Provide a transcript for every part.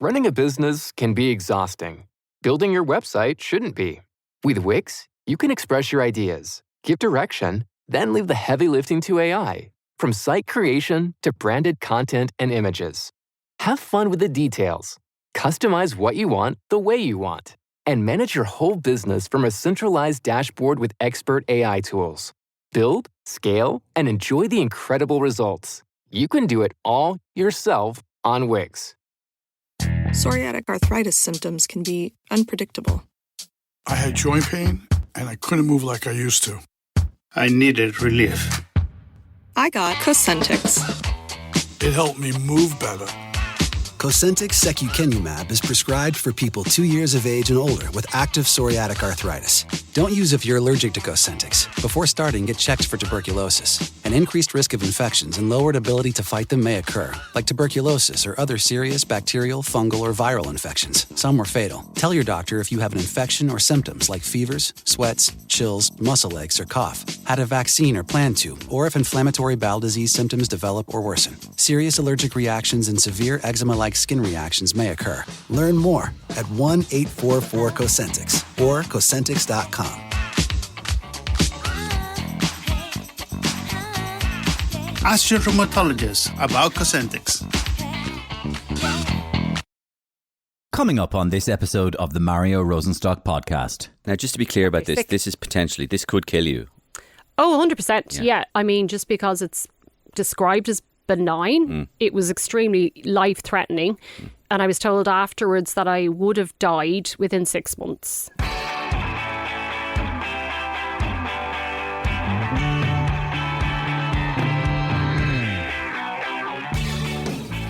Running a business can be exhausting. Building your website shouldn't be. With Wix, you can express your ideas, give direction, then leave the heavy lifting to AI. From site creation to branded content and images. Have fun with the details. Customize what you want the way you want. And manage your whole business from a centralized dashboard with expert AI tools. Build, scale, and enjoy the incredible results. You can do it all yourself on Wix. Psoriatic arthritis symptoms can be unpredictable. I had joint pain, and I couldn't move like I used to. I needed relief. I got Cosentix. It helped me move better. Cosentix secukinumab is prescribed for people 2 years of age and older with active psoriatic arthritis. Don't use if you're allergic to Cosentix. Before starting, get checked for tuberculosis. An increased risk of infections and lowered ability to fight them may occur, like tuberculosis or other serious bacterial, fungal, or viral infections. Some were fatal. Tell your doctor if you have an infection or symptoms like fevers, sweats, chills, muscle aches, or cough, had a vaccine or plan to, or if inflammatory bowel disease symptoms develop or worsen. Serious allergic reactions and severe eczema-like skin reactions may occur. Learn more at 1-844-COSENTIX or Cosentix.com. Ask your rheumatologist about Cosentix. Coming up on this episode of the Mario Rosenstock Podcast. Now, just to be clear about this, this could kill you. Oh, 100%. Yeah. I mean, just because it's described as benign, it was extremely life-threatening. And I was told afterwards that I would have died within 6 months.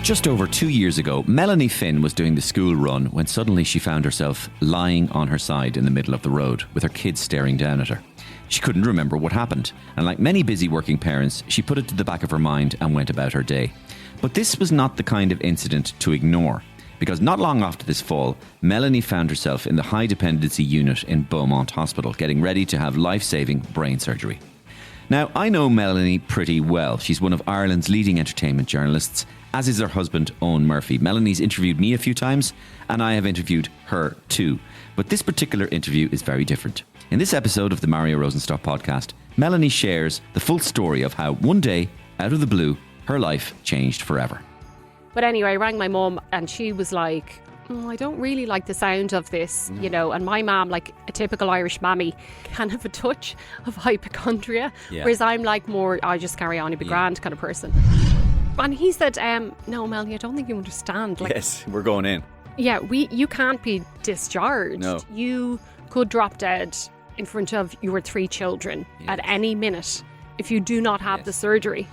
Just over 2 years ago, Melanie Finn was doing the school run when suddenly she found herself lying on her side in the middle of the road with her kids staring down at her. She couldn't remember what happened, and like many busy working parents, she put it to the back of her mind and went about her day. But this was not the kind of incident to ignore, because not long after this fall, Melanie found herself in the high dependency unit in Beaumont Hospital, getting ready to have life-saving brain surgery. Now, I know Melanie pretty well. She's one of Ireland's leading entertainment journalists, as is her husband, Owen Murphy. Melanie's interviewed me a few times, and I have interviewed her too. But this particular interview is very different. In this episode of the Mario Rosenstock Podcast, Melanie shares the full story of how one day, out of the blue, her life changed forever. But anyway, I rang my mum and she was like, I don't really like the sound of this, you know. And my mum, like a typical Irish mammy, can have a touch of hypochondria, whereas I'm like more, I just carry on, you'll be grand kind of person. And he said, no, Melanie, I don't think you understand. Like, yes, we're going in. Yeah, you can't be discharged. No. You could drop dead in front of your 3 children at any minute if you do not have the surgery.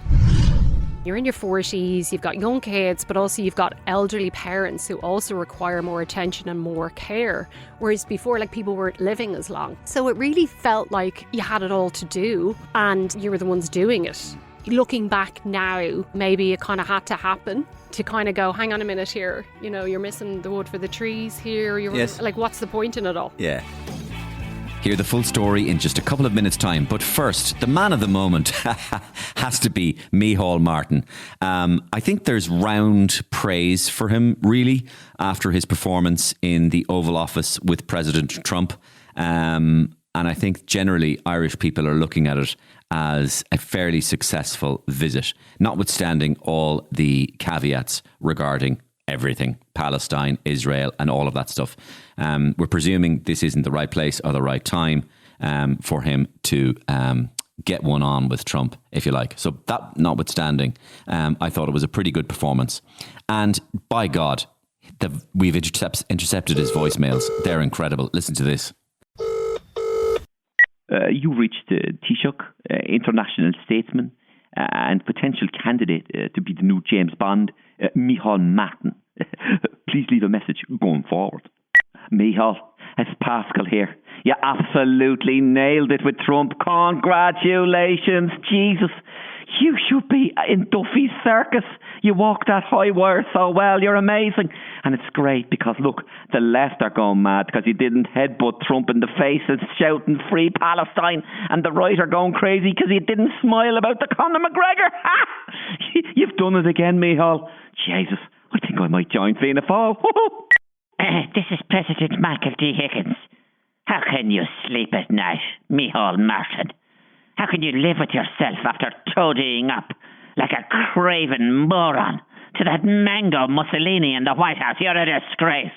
You're in your 40s, you've got young kids, but also you've got elderly parents who also require more attention and more care. Whereas before, like, people weren't living as long. So it really felt like you had it all to do and you were the ones doing it. Looking back now, maybe it kind of had to happen to kind of go, hang on a minute here. You know, you're missing the wood for the trees here. Like, what's the point in it all? Yeah. Hear the full story in just a couple of minutes' time. But first, the man of the moment has to be Micheál Martin. I think there's round praise for him, really, after his performance in the Oval Office with President Trump. And I think generally Irish people are looking at it as a fairly successful visit, notwithstanding all the caveats regarding everything, Palestine, Israel, and all of that stuff. We're presuming this isn't the right place or the right time for him to get one on with Trump, if you like. So that notwithstanding, I thought it was a pretty good performance. And by God, we've intercepted his voicemails. They're incredible. Listen to this. You reached Taoiseach, international statesman and potential candidate to be the new James Bond, Micheál Martin. Please leave a message going forward. Micheál, it's Pascal here. You absolutely nailed it with Trump. Congratulations. Jesus, you should be in Duffy's circus. You walk that high wire so well. You're amazing. And it's great because, look, the left are going mad because you didn't headbutt Trump in the face and shouting free Palestine. And the right are going crazy because you didn't smile about the Conor McGregor. You've done it again, Micheál. Jesus, I think I might join Fianna Fáil. This is President Michael D. Higgins. How can you sleep at night, Micheál Martin? How can you live with yourself after toadying up like a craven moron to that mango Mussolini in the White House? You're a disgrace.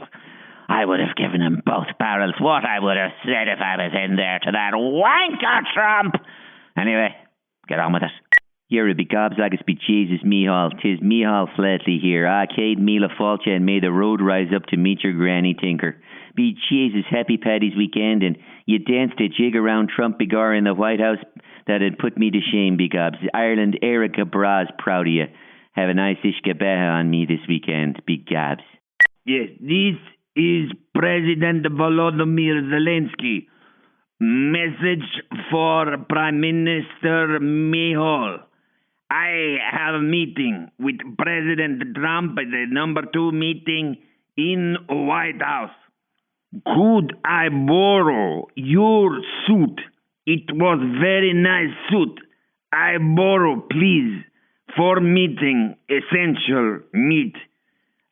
I would have given him both barrels. What I would have said if I was in there to that wanker Trump. Anyway, get on with it. You're a big gobs be Jesus, Micheál. 'Tis Micheál Flatley here. Cade Mila Falcha, and may the road rise up to meet your granny tinker. Be Jesus, happy Paddy's weekend, and you danced a jig around Trump Bigar in the White House that'd put me to shame, big gobs. Ireland, Erica Bras, proud of you. Have a nice Ishkabeha on me this weekend, big gobs. Yes, this is President Volodymyr Zelensky. Message for Prime Minister Micheál. I have a meeting with President Trump, the number 2 meeting in White House. Could I borrow your suit? It was very nice suit. I borrow, please, for meeting essential meet.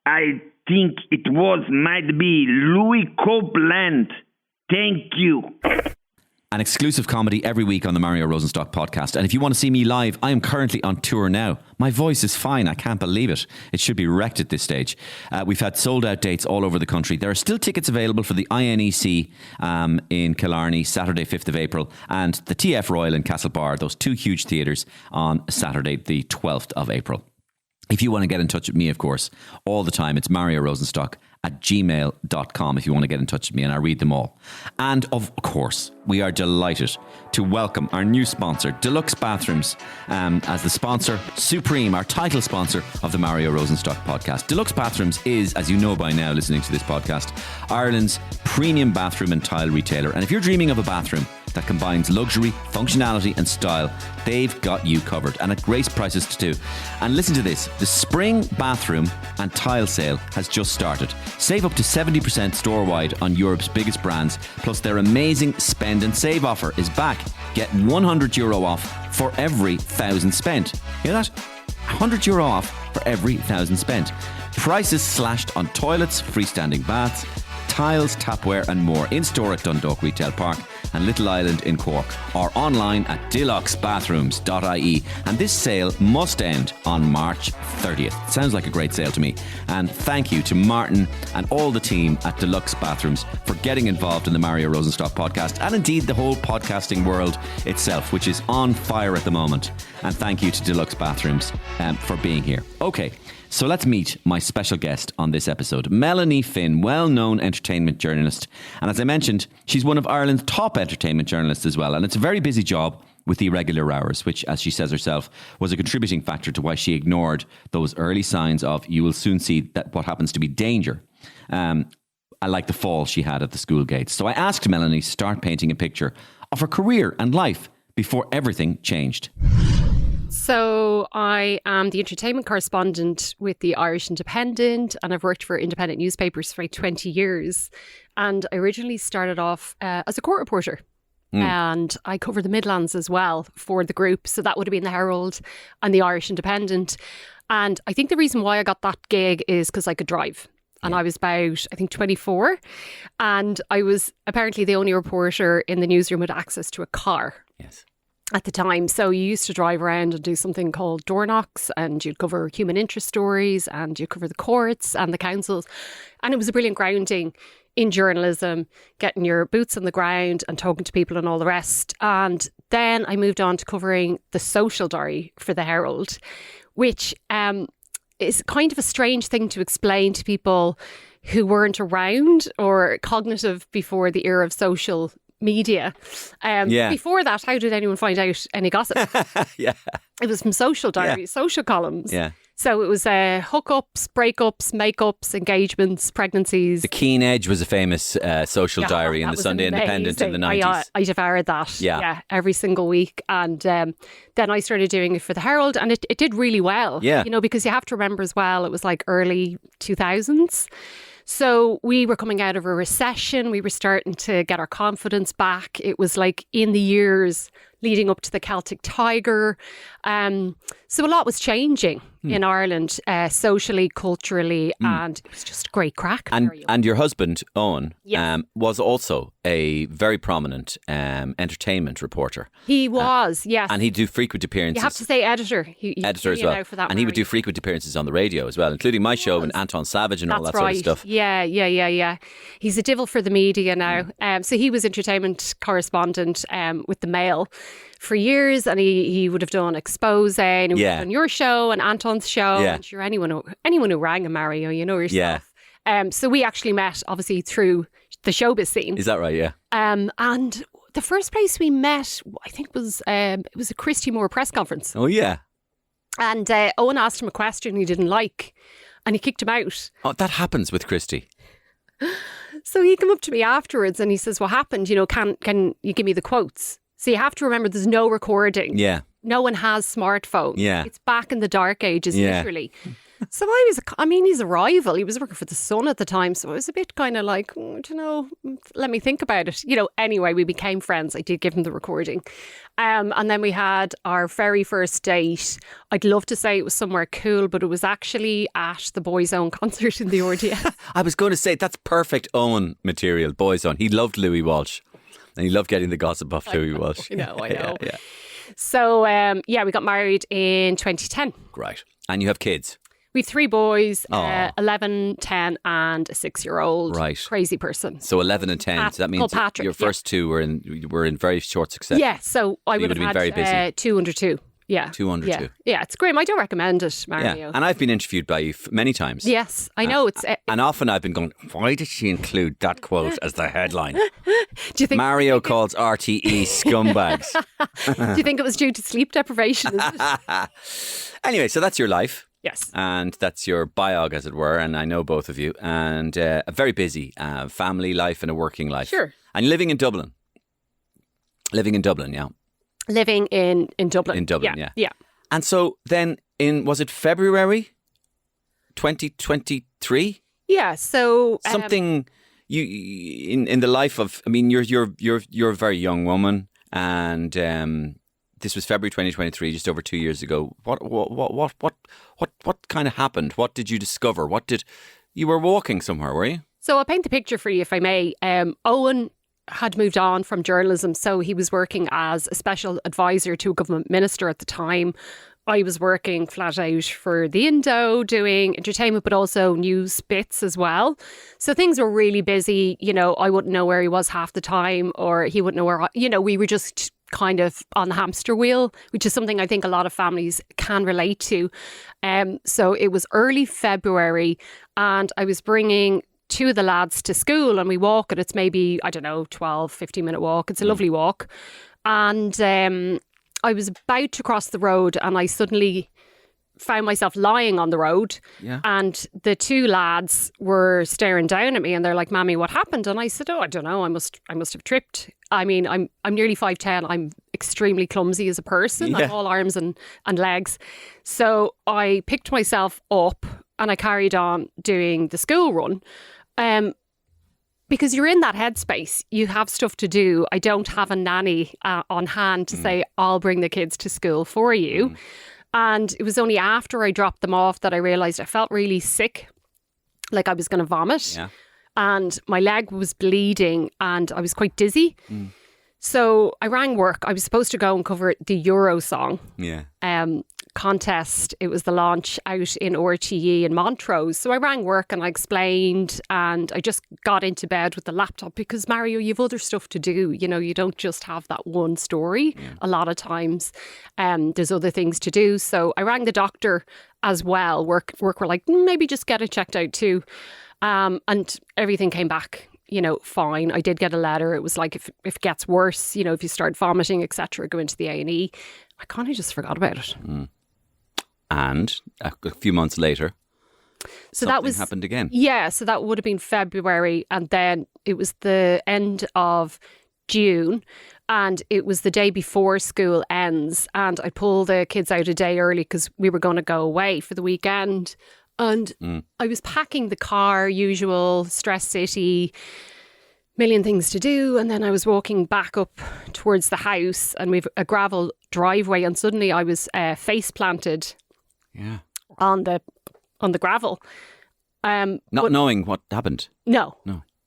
I think it might be Louis Copeland. Thank you. An exclusive comedy every week on the Mario Rosenstock Podcast. And if you want to see me live, I am currently on tour now. My voice is fine. I can't believe it. It should be wrecked at this stage. We've had sold out dates all over the country. There are still tickets available for the INEC in Killarney, Saturday, 5th of April, and the TF Royal in Castlebar, those 2 huge theatres, on Saturday, the 12th of April. If you want to get in touch with me, of course, all the time, it's Mario Rosenstock at gmail.com if you want to get in touch with me, and I read them all. And of course, we are delighted to welcome our new sponsor, Deluxe Bathrooms, as the sponsor supreme, our title sponsor of the Mario Rosenstock Podcast. Deluxe Bathrooms is, as you know by now listening to this podcast, Ireland's premium bathroom and tile retailer. And if you're dreaming of a bathroom that combines luxury, functionality and style, they've got you covered, and at great prices too. And listen to this, the spring bathroom and tile sale has just started. Save up to 70% store-wide on Europe's biggest brands, plus their amazing spend and save offer is back. Get €100 off for every 1,000 spent. Hear that? €100 off for every 1,000 spent. Prices slashed on toilets, freestanding baths, tiles, tapware and more in-store at Dundalk Retail Park and Little Island in Cork, or online at deluxebathrooms.ie. And this sale must end on March 30th. Sounds like a great sale to me. And thank you to Martin and all the team at Deluxe Bathrooms for getting involved in the Mario Rosenstock Podcast, and indeed the whole podcasting world itself, which is on fire at the moment. And thank you to Deluxe Bathrooms for being here. Okay, so let's meet my special guest on this episode, Melanie Finn, well-known entertainment journalist. And as I mentioned, she's one of Ireland's top entertainment journalists as well. And it's a very busy job with the irregular hours, which, as she says herself, was a contributing factor to why she ignored those early signs of, you will soon see that what happens to be danger. I like the fall she had at the school gates. So I asked Melanie to start painting a picture of her career and life before everything changed. So I am the entertainment correspondent with the Irish Independent, and I've worked for independent newspapers for like 20 years. And I originally started off as a court reporter. And I cover the Midlands as well for the group. So that would have been the Herald and the Irish Independent. And I think the reason why I got that gig is because I could drive. And I was about, I think, 24. And I was apparently the only reporter in the newsroom with access to a car. Yes. At the time. So you used to drive around and do something called door knocks, and you'd cover human interest stories, and you'd cover the courts and the councils. And it was a brilliant grounding in journalism, getting your boots on the ground and talking to people and all the rest. And then I moved on to covering the social diary for the Herald, which is kind of a strange thing to explain to people who weren't around or cognitive before the era of social media. Before that, how did anyone find out any gossip? It was from social diaries, social columns. So it was hookups, breakups, makeups, engagements, pregnancies. The Keen Edge was a famous social diary in the Sunday Independent in the 90s. I devoured that every single week. And then I started doing it for the Herald, and it did really well. You know, because you have to remember as well, it was like early 2000s. So we were coming out of a recession. We were starting to get our confidence back. It was like in the years leading up to the Celtic Tiger. So a lot was changing in Ireland, socially, culturally, and it was just a great crack. And your husband, Owen, was also a very prominent entertainment reporter. He was, yes. And he'd do frequent appearances. You have to say editor. Editor as well. For that, and he would do frequent appearances on the radio as well, including my show and Anton Savage and all that sort of stuff. Yeah. He's a devil for the media now. So he was entertainment correspondent with the Mail for years, and he would have done Expose and he would have done your show and Anton's show. And sure, anyone who rang him, Mario, you know yourself. So we actually met, obviously, through the showbiz scene. Is that right? Yeah. And the first place we met, I think, was it was a Christy Moore press conference. Oh, yeah. And Owen asked him a question he didn't like, and he kicked him out. Oh, that happens with Christy. So he came up to me afterwards and he says, what happened? You know, can you give me the quotes? So you have to remember there's no recording. Yeah. No one has smartphones. Yeah. It's back in the dark ages, literally. So he's a rival. He was working for The Sun at the time. So I was a bit kind of like, let me think about it. Anyway, we became friends. I did give him the recording. And then we had our very first date. I'd love to say it was somewhere cool, but it was actually at the Boys Own concert in the RDS. I was going to say, that's perfect Owen material, Boys Own. He loved Louis Walsh. And he loved getting the gossip off Louis Walsh. I know. Yeah. So, we got married in 2010. Right. And you have kids? We have 3 boys, 11, 10 and a 6-year-old. Right. Crazy person. So 11 and 10. So that means Patrick, your first two were in very short succession. Yeah, so I would have been had very busy. 2 under 2. Yeah. 2 under 2. Yeah, it's grim. I don't recommend it, Mario. Yeah. And I've been interviewed by you many times. Yes, I know. And often I've been going, why did she include that quote as the headline? Do you think Mario calls RTE scumbags? Do you think it was due to sleep deprivation? Is it? Anyway, so that's your life. Yes. And that's your biog, as it were. And I know both of you. And a very busy family life and a working life. Sure. And living in Dublin. Yeah. Living in Dublin. In Dublin, Yeah. And so then was it February 2023? Yeah, so something you in the life of, I mean, you're a very young woman, and this was February 2023, just over 2 years ago. What kind of happened? What did you discover? You were walking somewhere, were you? So I'll paint the picture for you, if I may. Owen had moved on from journalism, so he was working as a special advisor to a government minister at the time. I was working flat out for the Indo, doing entertainment, but also news bits as well. So things were really busy. I wouldn't know where he was half the time, or he wouldn't know where, we were just kind of on the hamster wheel, which is something I think a lot of families can relate to. So it was early February, and I was bringing 2 of the lads to school, and we walk, and it's maybe, 12, 15 minute walk. It's a lovely walk. And I was about to cross the road, and I suddenly found myself lying on the road. Yeah. And the 2 lads were staring down at me, and they're like, "Mammy, what happened?" And I said, "Oh, I don't know. I must have tripped." I mean, I'm nearly 5'10". I'm extremely clumsy as a person. Yeah. I'm all arms and legs. So I picked myself up and I carried on doing the school run. Because you're in that headspace, you have stuff to do. I don't have a nanny on hand to say, I'll bring the kids to school for you. And it was only after I dropped them off that I realised I felt really sick, like I was going to vomit. Yeah. And my leg was bleeding and I was quite dizzy. So I rang work. I was supposed to go and cover the Euro song contest. It was the launch out in RTE in Montrose. So I rang work and I explained, and I just got into bed with the laptop because, Mario, you've other stuff to do. You don't just have that one story. A lot of times there's other things to do. So I rang the doctor as well. Work were like, maybe just get it checked out too. And everything came back, fine. I did get a letter. It was like, if it gets worse, if you start vomiting, etc., go into the A&E. I kind of just forgot about it. And a few months later, something happened again. Yeah, so that would have been February, and then it was the end of June, and it was the day before school ends, and I pulled the kids out a day early because we were going to go away for the weekend. And I was packing the car, usual, Stress City, million things to do. And then I was walking back up towards the house, and we've a gravel driveway, and suddenly I was face planted on the gravel. Not knowing what happened. No.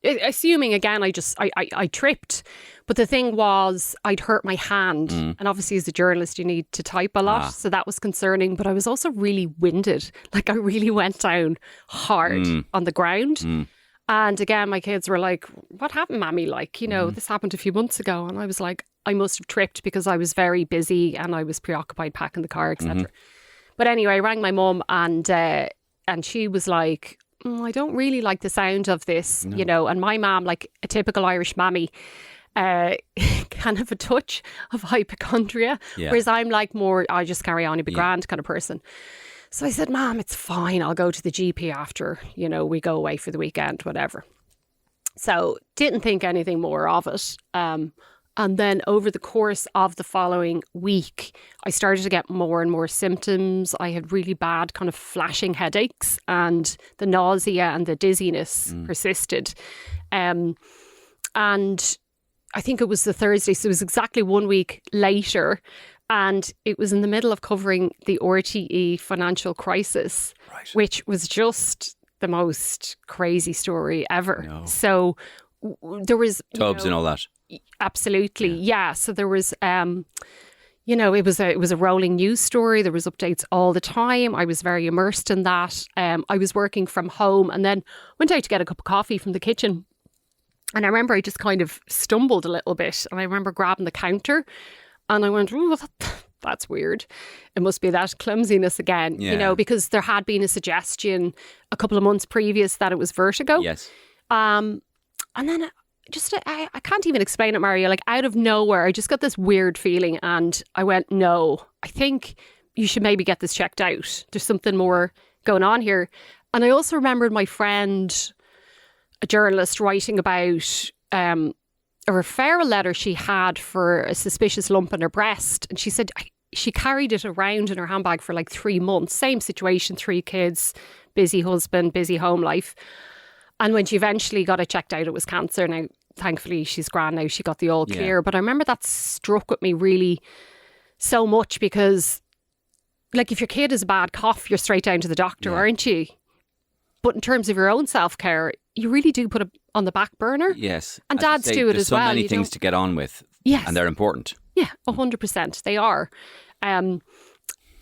Assuming again, I tripped. But the thing was, I'd hurt my hand. And obviously as a journalist, you need to type a lot. So that was concerning. But I was also really winded. Like I really went down hard on the ground. And again, my kids were like, what happened, Mammy? Like, you know, this happened a few months ago. And I was like, I must have tripped because I was very busy and I was preoccupied packing the car, etc. But anyway, I rang my mum, and she was like, I don't really like the sound of this, you know. And my mum, like a typical Irish mammy, kind of a touch of hypochondria, whereas I'm like more, I just carry on, you'll be grand kind of person. So I said, Mom, it's fine. I'll go to the GP after, you know, we go away for the weekend, whatever. So didn't think anything more of it. And then over the course of the following week, I started to get more and more symptoms. I had really bad kind of flashing headaches, and the nausea and the dizziness persisted. And I think it was the Thursday, so it was exactly 1 week later. And it was in the middle of covering the RTE financial crisis, which was just the most crazy story ever. So there was... Tubs and all that. Absolutely, yeah. So there was, you know, it was a rolling news story. There was updates all the time. I was very immersed in that. I was working from home, and then went out to get a cup of coffee from the kitchen. And I remember I just kind of stumbled a little bit, and I remember grabbing the counter, and I went, "Ooh, that's weird. It must be that clumsiness again," you know, because there had been a suggestion a couple of months previous that it was vertigo. Yes. And then I can't even explain it, Mario. Like out of nowhere, I just got this weird feeling, and I went, "No, I think you should maybe get this checked out. There's something more going on here." And I also remembered my friend, a journalist, writing about a referral letter she had for a suspicious lump in her breast. And she said she carried it around in her handbag for like 3 months. Same situation, 3 kids, busy husband, busy home life. And when she eventually got it checked out, it was cancer. Now, thankfully, she's grand now. She got the all clear. But I remember that struck with me really so much, because like if your kid has a bad cough, you're straight down to the doctor, aren't you? But in terms of your own self-care, you really do put it on the back burner. Yes. And dads do it as well. There's so many things to get on with. Yes. And they're important. Yeah, 100%. They are.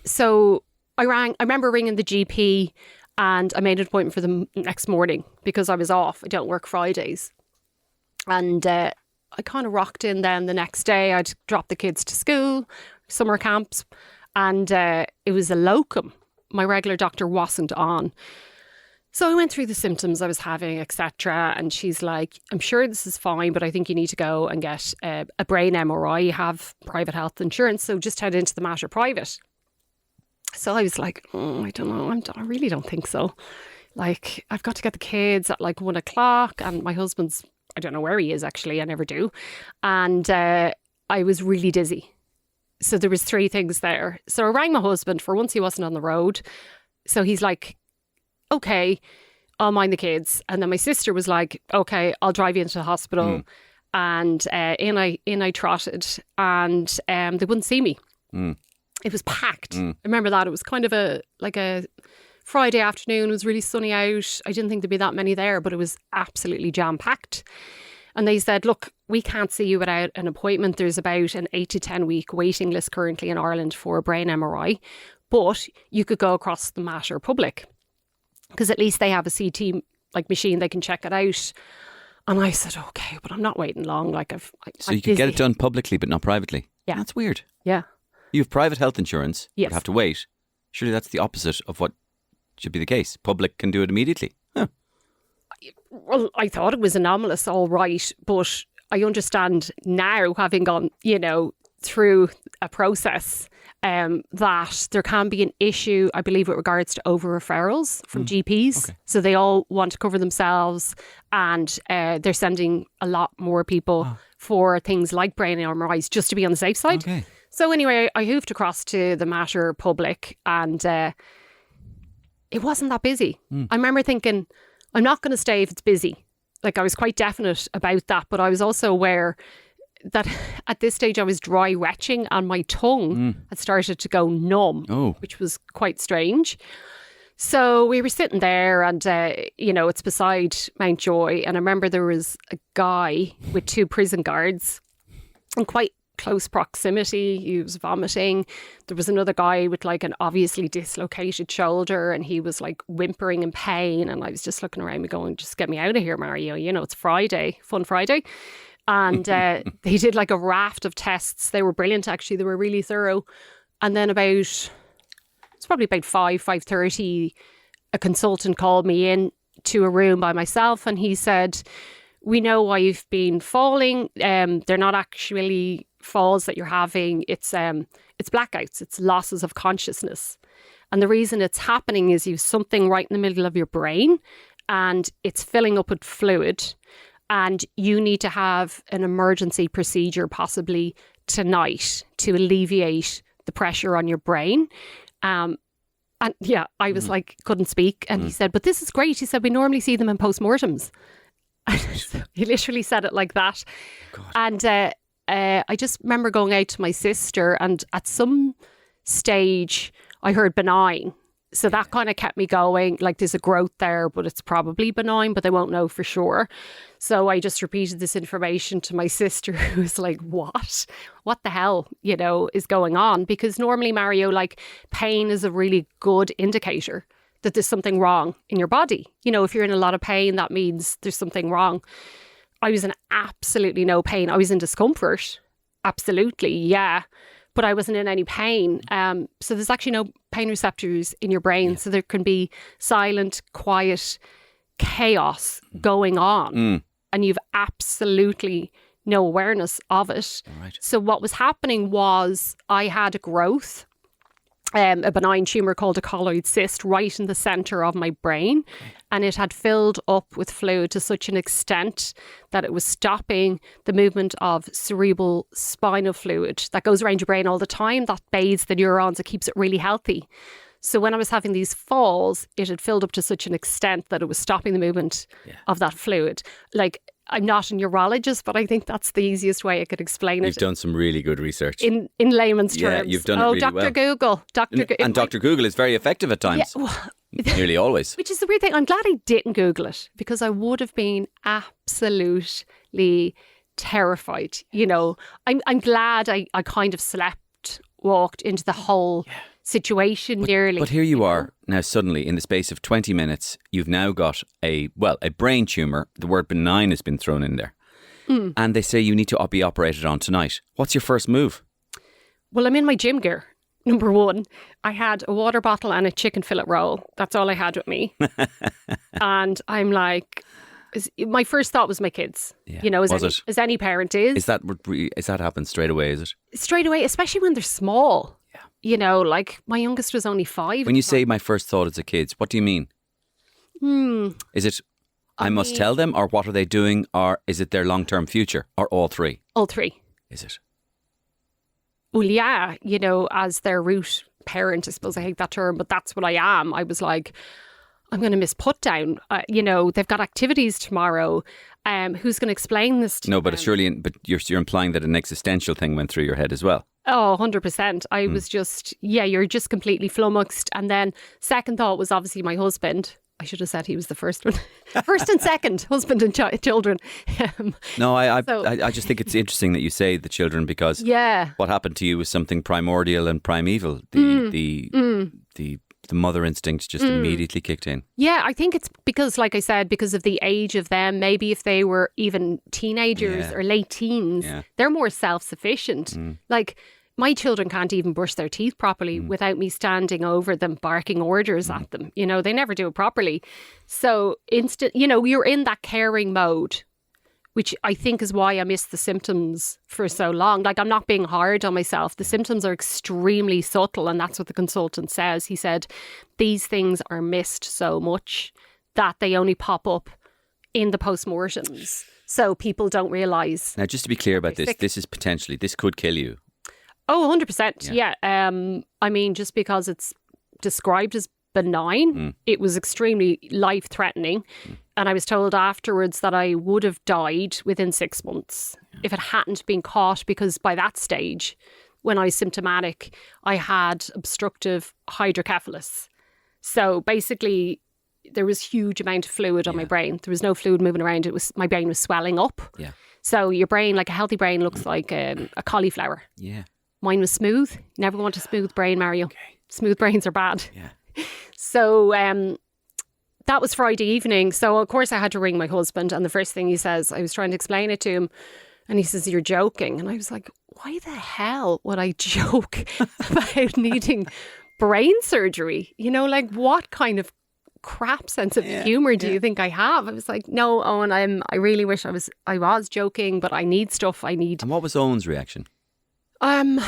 So I remember ringing the GP, and I made an appointment for the next morning because I was off. I don't work Fridays. And I kind of rocked in then the next day. I'd dropped the kids to school, summer camps, and it was a locum. My regular doctor wasn't on. So I went through the symptoms I was having, etc. And she's like, I'm sure this is fine, but I think you need to go and get a brain MRI. You have private health insurance, so just head into the Mater private. So I was like, I don't know. I really don't think so. Like, I've got to get the kids at like 1 o'clock, and my husband's, I don't know where he is actually. I never do. And I was really dizzy. So there was 3 things there. So I rang my husband. For once, he wasn't on the road. So he's like, okay, I'll mind the kids. And then my sister was like, okay, I'll drive you into the hospital. And in I trotted, and they wouldn't see me. It was packed. I remember that. It was kind of a Friday afternoon. It was really sunny out. I didn't think there'd be that many there, but it was absolutely jam-packed. And they said, look, we can't see you without an appointment. There's about an 8 to 10 week waiting list currently in Ireland for a brain MRI. But you could go across the Mater Public, because at least they have a CT like machine, they can check it out. And I said, okay, but I'm not waiting long. Like So you could get it done publicly, but not privately. Yeah. That's weird. Yeah. You have private health insurance. Yes. You have to wait. Surely that's the opposite of what should be the case. Public can do it immediately. Huh. Well, I thought it was anomalous, all right. But I understand now, having gone, you know, through a process, that there can be an issue, I believe, with regards to over referrals from GPs. Okay. So they all want to cover themselves, and they're sending a lot more people for things like brain MRIs just to be on the safe side. Okay. So anyway, I hoofed across to the Mater Public, and it wasn't that busy. I remember thinking, I'm not going to stay if it's busy. Like I was quite definite about that, but I was also aware that at this stage I was dry retching and my tongue had started to go numb, which was quite strange. So we were sitting there and, it's beside Mountjoy. And I remember there was a guy with 2 prison guards in quite close proximity. He was vomiting. There was another guy with like an obviously dislocated shoulder and he was like whimpering in pain. And I was just looking around me going, just get me out of here, Mario. It's Friday, fun Friday. And they did like a raft of tests. They were brilliant, actually. They were really thorough. And then it's probably about 5:30, a consultant called me in to a room by myself and he said, we know why you've been falling. They're not actually falls that you're having. It's blackouts. It's losses of consciousness. And the reason it's happening is you've something right in the middle of your brain and it's filling up with fluid and you need to have an emergency procedure possibly tonight to alleviate the pressure on your brain. And yeah, I was like, couldn't speak. And he said, but this is great. He said, we normally see them in postmortems. He literally said it like that. God. And I just remember going out to my sister and at some stage I heard benign. So that kind of kept me going, like there's a growth there, but it's probably benign, but they won't know for sure. So I just repeated this information to my sister who was like, what the hell, is going on? Because normally, Mario, like pain is a really good indicator that there's something wrong in your body. If you're in a lot of pain, that means there's something wrong. I was in absolutely no pain. I was in discomfort. Absolutely, yeah. But I wasn't in any pain. So there's actually no pain receptors in your brain. So there can be silent, quiet chaos going on. And you've absolutely no awareness of it. Right. So what was happening was I had a growth, a benign tumour called a colloid cyst right in the centre of my brain. And it had filled up with fluid to such an extent that it was stopping the movement of cerebral spinal fluid that goes around your brain all the time, that bathes the neurons, it keeps it really healthy. So when I was having these falls, it had filled up to such an extent that it was stopping the movement of that fluid. Like, I'm not a neurologist, but I think that's the easiest way I could explain it. You've done some really good research. In layman's terms. Yeah, you've done it really Dr. well. Google. And Dr. Google is very effective at times. Yeah, well, nearly always. Which is the weird thing. I'm glad I didn't Google it because I would have been absolutely terrified. I'm glad I kind of walked into the whole situation nearly. But here you are now suddenly in the space of 20 minutes, you've now got a brain tumour. The word benign has been thrown in there. And they say you need to be operated on tonight. What's your first move? Well, I'm in my gym gear. Number one, I had a water bottle and a chicken fillet roll. That's all I had with me. And I'm like, my first thought was my kids. Yeah. As any parent is. Is that happen straight away, is it? Straight away, especially when they're small. Yeah. Like my youngest was only 5. When you say my first thought is the kids, what do you mean? Is it I must tell them, or what are they doing, or is it their long-term future, or all three? All three. Is it? Well, yeah, as their root parent, I suppose I hate that term, but that's what I am. I was like, I'm going to miss put down. They've got activities tomorrow. Who's going to explain this to them? No, but you're implying that an existential thing went through your head as well. Oh, 100%. I was just, you're just completely flummoxed. And then second thought was obviously my husband. I should have said he was the first one. First and second, husband and children. No, I just think it's interesting that you say the children because what happened to you was something primordial and primeval. The mother instincts just immediately kicked in. Yeah, I think it's because, like I said, because of the age of them, maybe if they were even teenagers or late teens, they're more self-sufficient. Like, my children can't even brush their teeth properly without me standing over them, barking orders at them. They never do it properly. So you're in that caring mode, which I think is why I missed the symptoms for so long. Like, I'm not being hard on myself. The symptoms are extremely subtle, and that's what the consultant says. He said, these things are missed so much that they only pop up in the postmortems. So people don't realise. Now, just to be clear about this, this could kill you. Oh, 100%. Yeah. I mean, just because it's described as benign. It was extremely life-threatening. And I was told afterwards that I would have died within 6 months if it hadn't been caught, because by that stage, when I was symptomatic, I had obstructive hydrocephalus. So basically, there was huge amount of fluid on my brain. There was no fluid moving around. My brain was swelling up. Yeah. So your brain, like a healthy brain, looks like a cauliflower. Yeah. Mine was smooth. Never want a smooth brain, Mario. Okay. Smooth brains are bad. Yeah. So that was Friday evening. So, of course, I had to ring my husband. And the first thing he says, I was trying to explain it to him. And he says, "You're joking." And I was like, why the hell would I joke about needing brain surgery? You know, like, what kind of crap sense of humour do you think I have? I was like, no, Owen, I really wish I was joking, but I need stuff. And what was Owen's reaction? I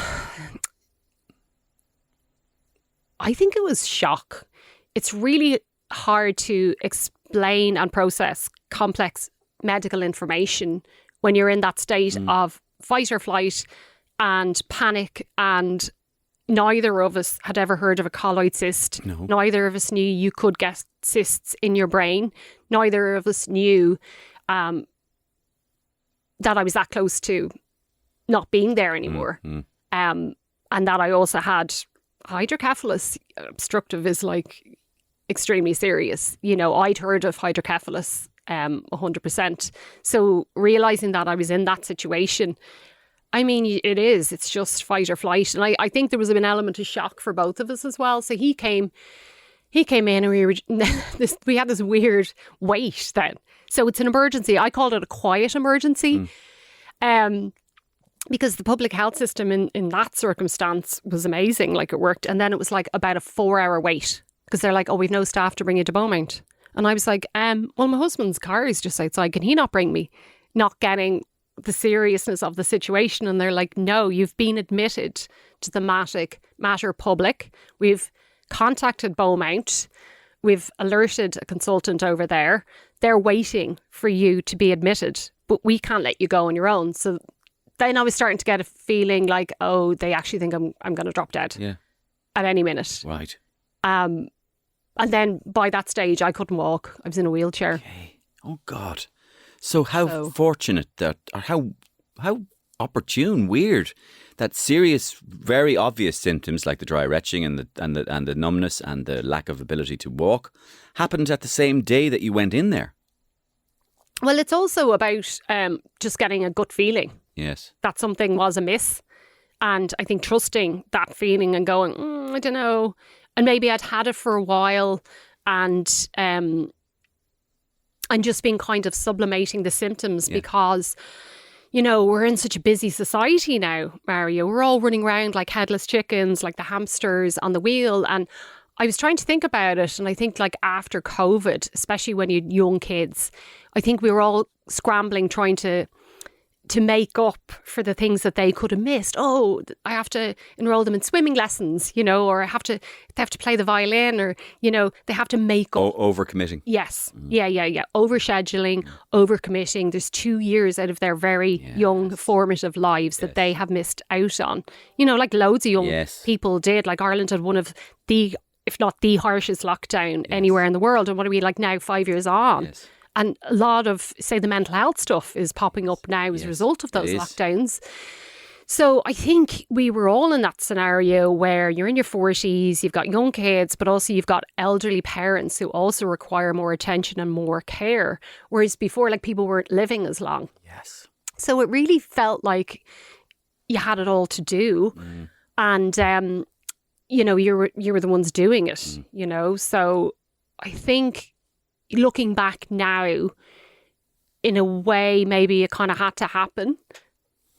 think it was shock. It's really hard to explain and process complex medical information when you're in that state of fight or flight and panic, and neither of us had ever heard of a colloid cyst. No. Neither of us knew you could get cysts in your brain. Neither of us knew that I was that close to not being there anymore. And that I also had hydrocephalus. Obstructive is like extremely serious. You know, I'd heard of hydrocephalus 100%. So realising that I was in that situation, I mean, it's just fight or flight. And I think there was an element of shock for both of us as well. So he came in and we had this weird wait then. So it's an emergency. I called it a quiet emergency. Because the public health system in that circumstance was amazing. Like, it worked. And then it was like about a 4-hour wait, because they're like, "Oh, we've no staff to bring you to Beaumont." And I was like, well, my husband's car is just outside. Can he not bring me? Not getting the seriousness of the situation. And they're like, "No, you've been admitted to the Matter Public. We've contacted Beaumont. We've alerted a consultant over there. They're waiting for you to be admitted, but we can't let you go on your own." So then I was starting to get a feeling like, oh, they actually think I'm going to drop dead at any minute. Right. And then by that stage, I couldn't walk. I was in a wheelchair. Okay. Oh, God. So how fortunate that, or how opportune, weird, that serious, very obvious symptoms like the dry retching and the numbness and the lack of ability to walk happened at the same day that you went in there. Well, it's also about just getting a gut feeling. Yes. That something was amiss. And I think trusting that feeling and going, I don't know. And maybe I'd had it for a while and just being kind of sublimating the symptoms because, you know, we're in such a busy society now, Mario. We're all running around like headless chickens, like the hamsters on the wheel. And I was trying to think about it. And I think like after COVID, especially when you had young kids, I think we were all scrambling, trying to make up for the things that they could have missed. Oh, I have to enroll them in swimming lessons, you know, or they have to play the violin, or, you know, they have to make up. Overcommitting. Yes. Yeah. Overscheduling, overcommitting. There's 2 years out of their very young formative lives that they have missed out on. You know, like loads of young people did. Like Ireland had one of the, if not the harshest lockdown anywhere in the world. And what are we like now, 5 years on? Yes. And a lot of, say, the mental health stuff is popping up now as a result of those lockdowns. So I think we were all in that scenario where you're in your 40s, you've got young kids, but also you've got elderly parents who also require more attention and more care. Whereas before, like, people weren't living as long. Yes. So it really felt like you had it all to do. And, you know, you were the ones doing it, you know. So I think, looking back now, in a way, maybe it kind of had to happen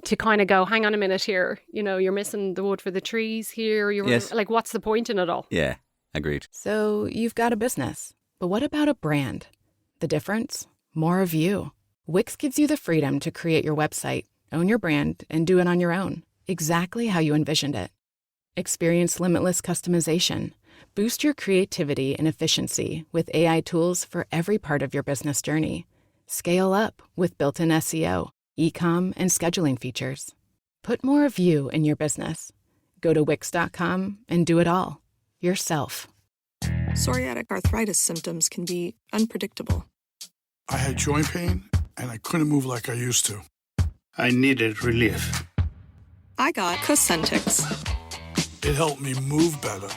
to kind of go, hang on a minute here, you know, you're missing the wood for the trees here. Like, what's the point in it all? Yeah, agreed. So you've got a business, but what about a brand? The difference? More of you. Wix gives you the freedom to create your website, own your brand, and do it on your own, exactly how you envisioned it. Experience limitless customization. Boost your creativity and efficiency with AI tools for every part of your business journey. Scale up with built-in SEO, e-com, and scheduling features. Put more of you in your business. Go to Wix.com and do it all yourself. Psoriatic arthritis symptoms can be unpredictable. I had joint pain, and I couldn't move like I used to. I needed relief. I got Cosentix. It helped me move better.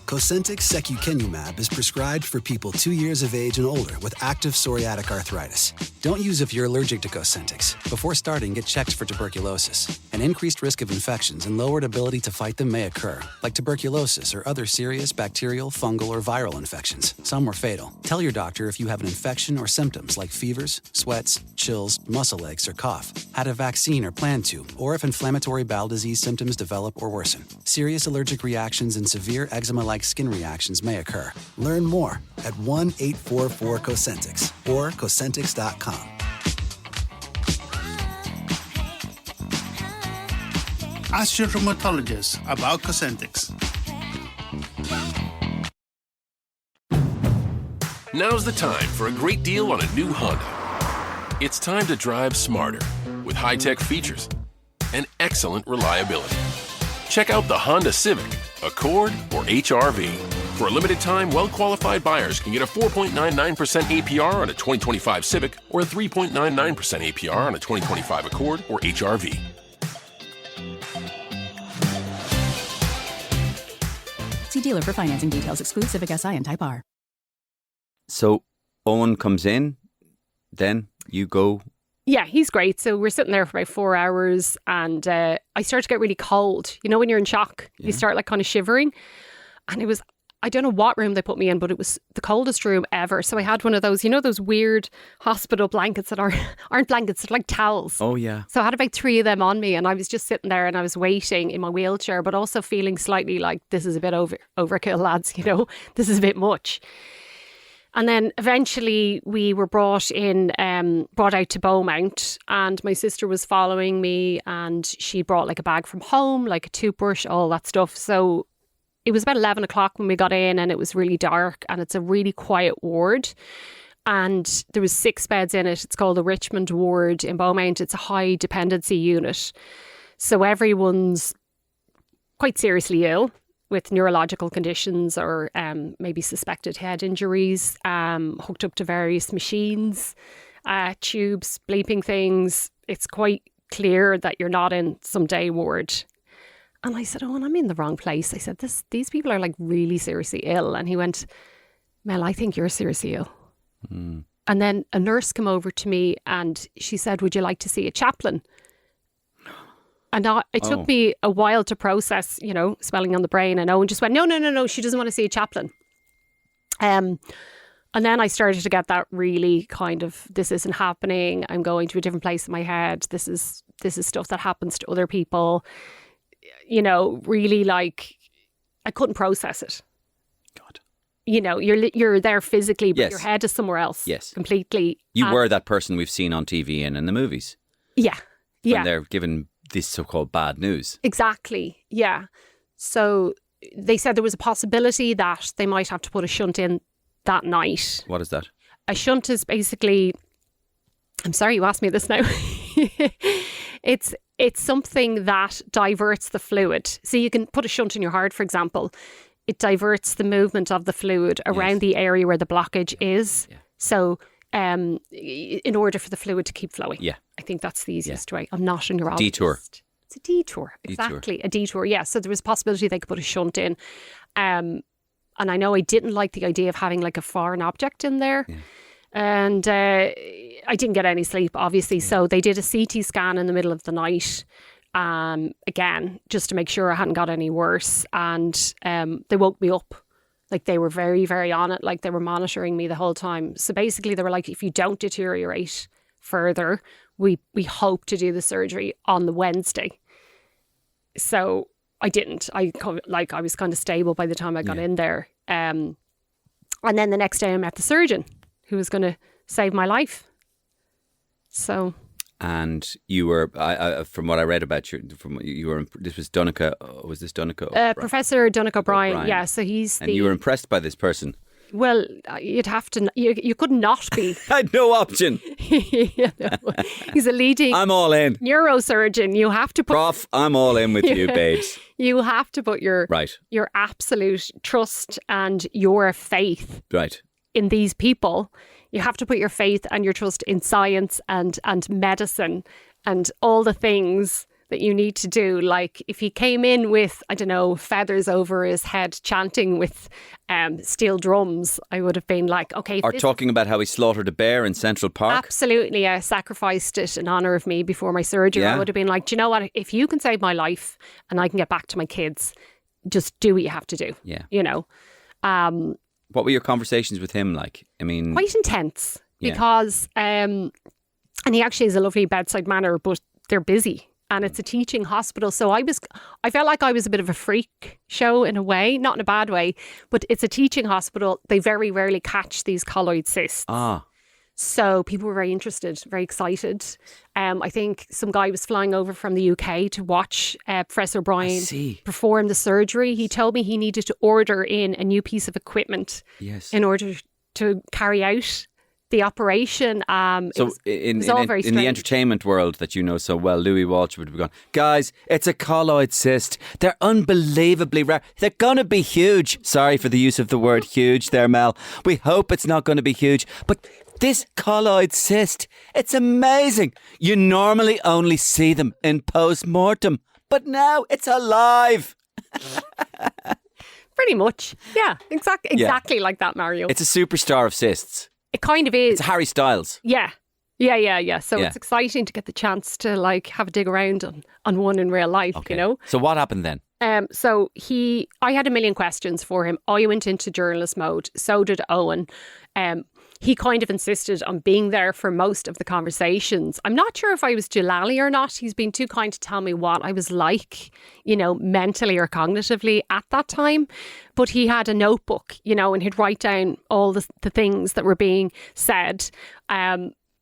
Cosentix secukinumab is prescribed for people 2 years of age and older with active psoriatic arthritis. Don't use if you're allergic to Cosentix. Before starting, get checked for tuberculosis. An increased risk of infections and lowered ability to fight them may occur, like tuberculosis or other serious bacterial, fungal, or viral infections. Some are fatal. Tell your doctor if you have an infection or symptoms like fevers, sweats, chills, muscle aches, or cough, had a vaccine or plan to, or if inflammatory bowel disease symptoms develop or worsen. Serious allergic reactions and severe eczema-like skin reactions may occur. Learn more at 1-844-COSENTIX or Cosentix.com. Ask your rheumatologist about Cosentix. Now's the time for a great deal on a new Honda. It's time to drive smarter with high-tech features and excellent reliability. Check out the Honda Civic, Accord, or HR-V. For a limited time, well-qualified buyers can get a 4.99% APR on a 2025 Civic or a 3.99% APR on a 2025 Accord or HR-V. See dealer for financing details. Exclude Civic Si and Type R. So Owen comes in, then you go. Yeah, he's great. So we're sitting there for about 4 hours and I start to get really cold. You know, when you're in shock, you start like kind of shivering. And it was, I don't know what room they put me in, but it was the coldest room ever. So I had one of those, you know, those weird hospital blankets that aren't blankets, they're like towels. Oh, yeah. So I had about 3 of them on me and I was just sitting there and I was waiting in my wheelchair, but also feeling slightly like this is a bit overkill, lads, you know, this is a bit much. And then eventually we were brought out to Beaumont and my sister was following me and she brought like a bag from home, like a toothbrush, all that stuff. So it was about 11 o'clock when we got in and it was really dark and it's a really quiet ward. And there was 6 beds in it. It's called the Richmond ward in Beaumont. It's a high dependency unit. So everyone's quite seriously ill with neurological conditions or maybe suspected head injuries, hooked up to various machines, tubes, bleeping things. It's quite clear that you're not in some day ward. And I said, oh, and I'm in the wrong place. I said, these people are like really seriously ill. And he went, Mel, I think you're seriously ill. Mm. And then a nurse came over to me and she said, would you like to see a chaplain? And it took me a while to process, you know, swelling on the brain. And Owen just went, no, she doesn't want to see a chaplain. And then I started to get that really kind of, this isn't happening. I'm going to a different place in my head. This is stuff that happens to other people. You know, really like, I couldn't process it. God. You know, you're there physically, but yes. your head is somewhere else. Yes. Completely. You were that person we've seen on TV and in the movies. Yeah. When they're given this so-called bad news. Exactly. Yeah. So they said there was a possibility that they might have to put a shunt in that night. What is that? A shunt is basically, I'm sorry you asked me this now. It's something that diverts the fluid. So you can put a shunt in your heart, for example. It diverts the movement of the fluid around the area where the blockage is. Yeah. So in order for the fluid to keep flowing. Yeah. I think that's the easiest way. I'm not a neurologist. Detour. It's a detour. Exactly. A detour. Yeah. So there was a possibility they could put a shunt in. And I know I didn't like the idea of having like a foreign object in there. Yeah. And I didn't get any sleep, obviously. Yeah. So they did a CT scan in the middle of the night. Again, just to make sure I hadn't got any worse. And they woke me up. Like they were very, very on it. Like they were monitoring me the whole time. So basically they were like, if you don't deteriorate further, we hope to do the surgery on the Wednesday. So I didn't. I was kind of stable by the time I got in there. And then the next day I met the surgeon who was going to save my life. So... And you were, from what I read about you, this was Donnacha, was this Donnacha? Professor Donnacha O'Brien, yeah. So he's And you were impressed by this person? Well, you'd have to, you could not be. I had no option. He's a leading I'm all in. neurosurgeon. You have to put... Prof, I'm all in with you, babes. You have to put your Right. your absolute trust and your faith Right. in these people. You have to put your faith and your trust in science and medicine and all the things that you need to do. Like if he came in with, I don't know, feathers over his head chanting with steel drums, I would have been like, okay. Or talking about how he slaughtered a bear in Central Park. Absolutely. I sacrificed it in honour of me before my surgery. Yeah. I would have been like, do you know what? If you can save my life and I can get back to my kids, just do what you have to do. Yeah. You know? What were your conversations with him like? I mean... Quite intense Yeah. because, and he actually has a lovely bedside manner, but they're busy. And it's a teaching hospital. So I felt like I was a bit of a freak show in a way, not in a bad way, but it's a teaching hospital. They very rarely catch these colloid cysts. So people were very interested, very excited. I think some guy was flying over from the UK to watch Professor O'Brien perform the surgery. He told me he needed to order in a new piece of equipment in order to carry out the operation. So in the entertainment world that you know so well, Louis Walsh would have gone, guys, it's a colloid cyst. They're unbelievably rare. They're going to be huge. Sorry for the use of the word huge there, Mel. We hope it's not going to be huge. But this colloid cyst, it's amazing. You normally only see them in post-mortem, but now it's alive. Pretty much. Yeah, exactly like that, Mario. It's a superstar of cysts. It kind of is. It's Harry Styles. Yeah. So it's exciting to get the chance to like have a dig around on one in real life, you know? So what happened then? So I had a million questions for him. I went into journalist mode. So did Owen. He kind of insisted on being there for most of the conversations. I'm not sure if I was Jalali or not. He's been too kind to tell me what I was like, you know, mentally or cognitively at that time. But he had a notebook, you know, and he'd write down all the things that were being said.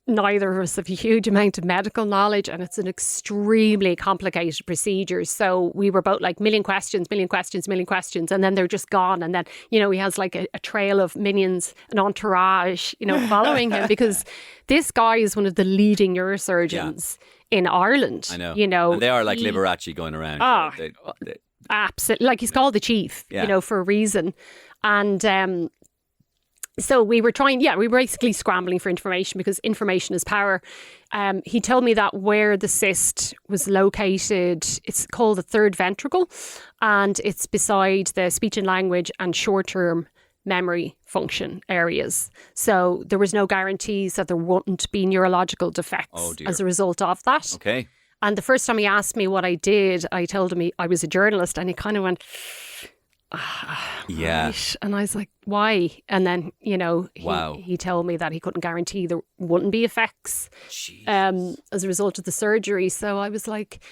Neither of us have a huge amount of medical knowledge, and it's an extremely complicated procedure. So we were both like million questions, and then they're just gone. And then, you know, he has like a trail of minions, an entourage, you know, following him, because this guy is one of the leading neurosurgeons in Ireland. I know. You know, and they are like Liberace going around. Absolutely. Like he's called the chief, you know, for a reason. And so we were basically scrambling for information, because information is power. He told me that where the cyst was located, it's called the third ventricle, and it's beside the speech and language and short-term memory function areas. So there was no guarantees that there wouldn't be neurological defects as a result of that. Okay. And the first time he asked me what I did, I told him I was a journalist, and he kind of went... Right. And I was like, why? And then, you know, he told me that he couldn't guarantee there wouldn't be effects as a result of the surgery. So I was like,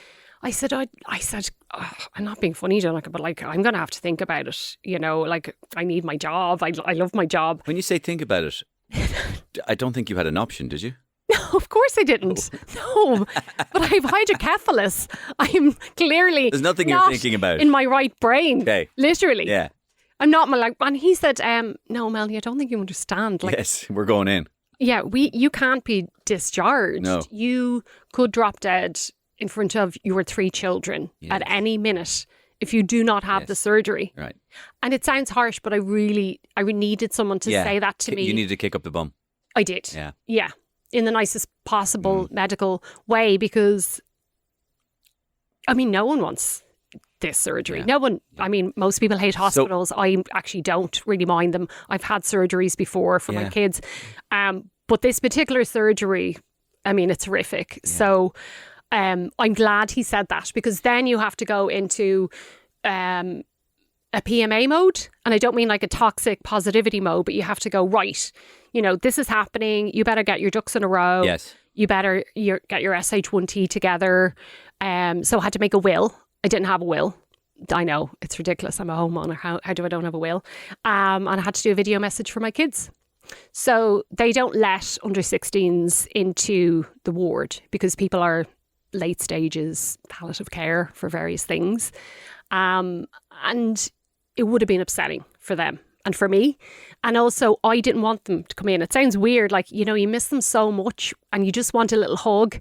I said, I'm not being funny, John, but like, I'm going to have to think about it. You know, like, I need my job. I love my job. When you say think about it, I don't think you had an option, did you? No, of course I didn't. No, but I have hydrocephalus. I'm clearly there's nothing you're thinking about in my right brain. Okay, literally. Yeah, I'm not like. And he said, "No, Melanie, I don't think you understand." Like, yes, we're going in. Yeah, you can't be discharged. No, you could drop dead in front of your 3 children at any minute if you do not have the surgery. Right. And it sounds harsh, but I needed someone to say that to me. You needed to kick up the bum. I did. Yeah. Yeah. In the nicest possible medical way, because, I mean, no one wants this surgery. Yeah. No one, I mean, most people hate hospitals. I actually don't really mind them. I've had surgeries before for my kids. But this particular surgery, I mean, it's horrific. Yeah. So I'm glad he said that, because then you have to go into a PMA mode. And I don't mean like a toxic positivity mode, but you have to go, right, you know, this is happening. You better get your ducks in a row. Yes. You better get your SH1T together. So I had to make a will. I didn't have a will. I know, it's ridiculous. I'm a homeowner. How do I don't have a will? And I had to do a video message for my kids. So they don't let under 16s into the ward, because people are late stages palliative care for various things. And it would have been upsetting for them. and for me. And also, I didn't want them to come in. It sounds weird, like, you know, you miss them so much and you just want a little hug,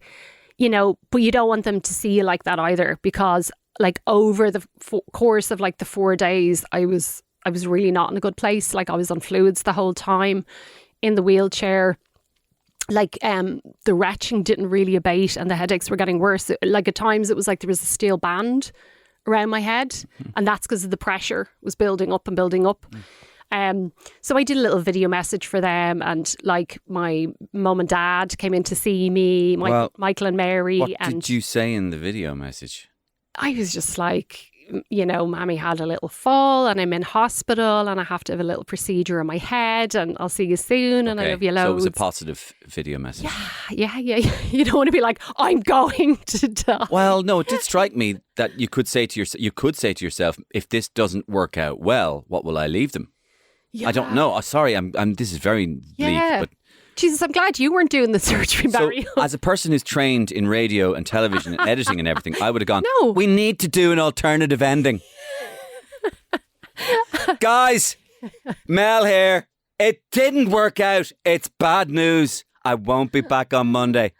you know, but you don't want them to see you like that either, because like over the course of like the 4 days, I was really not in a good place. Like I was on fluids the whole time, in the wheelchair. Like the retching didn't really abate and the headaches were getting worse. Like at times it was like there was a steel band around my head, and that's because the pressure was building up and building up. So I did a little video message for them, and like my mum and dad came in to see me, Michael and Mary. What did you say in the video message? I was just like, you know, Mammy had a little fall and I'm in hospital and I have to have a little procedure on my head, and I'll see you soon, and I love you loads. So it was a positive video message. Yeah. You don't want to be like, I'm going to die. Well, no, it did strike me that you could say to yourself, if this doesn't work out well, what will I leave them? Yeah. I don't know. Sorry, this is very bleak, but Jesus, I'm glad you weren't doing the surgery, Mario. So, as a person who's trained in radio and television and editing and everything, I would have gone, no, we need to do an alternative ending. Guys, Mel here. It didn't work out. It's bad news. I won't be back on Monday.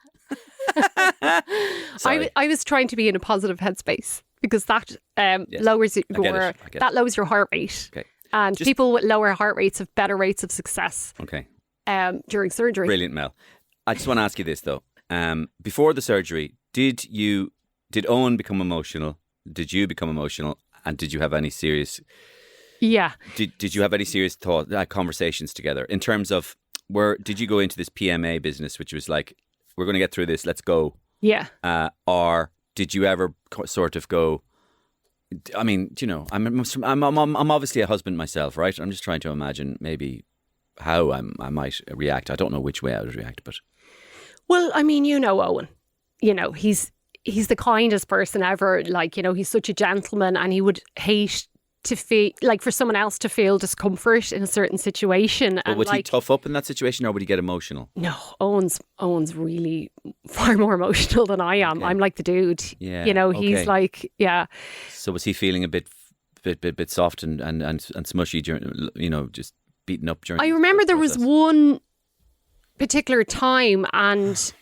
I was trying to be in a positive headspace, because that lowers your heart rate. Okay. And people with lower heart rates have better rates of success. Okay. During surgery. Brilliant, Mel. I just want to ask you this though. Before the surgery, did Owen become emotional? Did you become emotional? And did you have any serious? Yeah. Did you have any serious conversations together in terms of did you go into this PMA business, which was like, we're going to get through this, let's go? Yeah. Or did you ever sort of go? I mean, you know, I'm obviously a husband myself, right? I'm just trying to imagine maybe how I might react. I don't know which way I would react, but well, I mean, you know, Owen, you know, he's the kindest person ever. Like, you know, he's such a gentleman, and he would hate to feel like for someone else to feel discomfort in a certain situation. But would he tough up in that situation, or would he get emotional? No, Owen's really far more emotional than I am. Okay. I'm like the dude. Yeah, you know, he's like, yeah. So was he feeling a bit soft and smushy during, you know, just beaten up during? I remember there was one particular time, and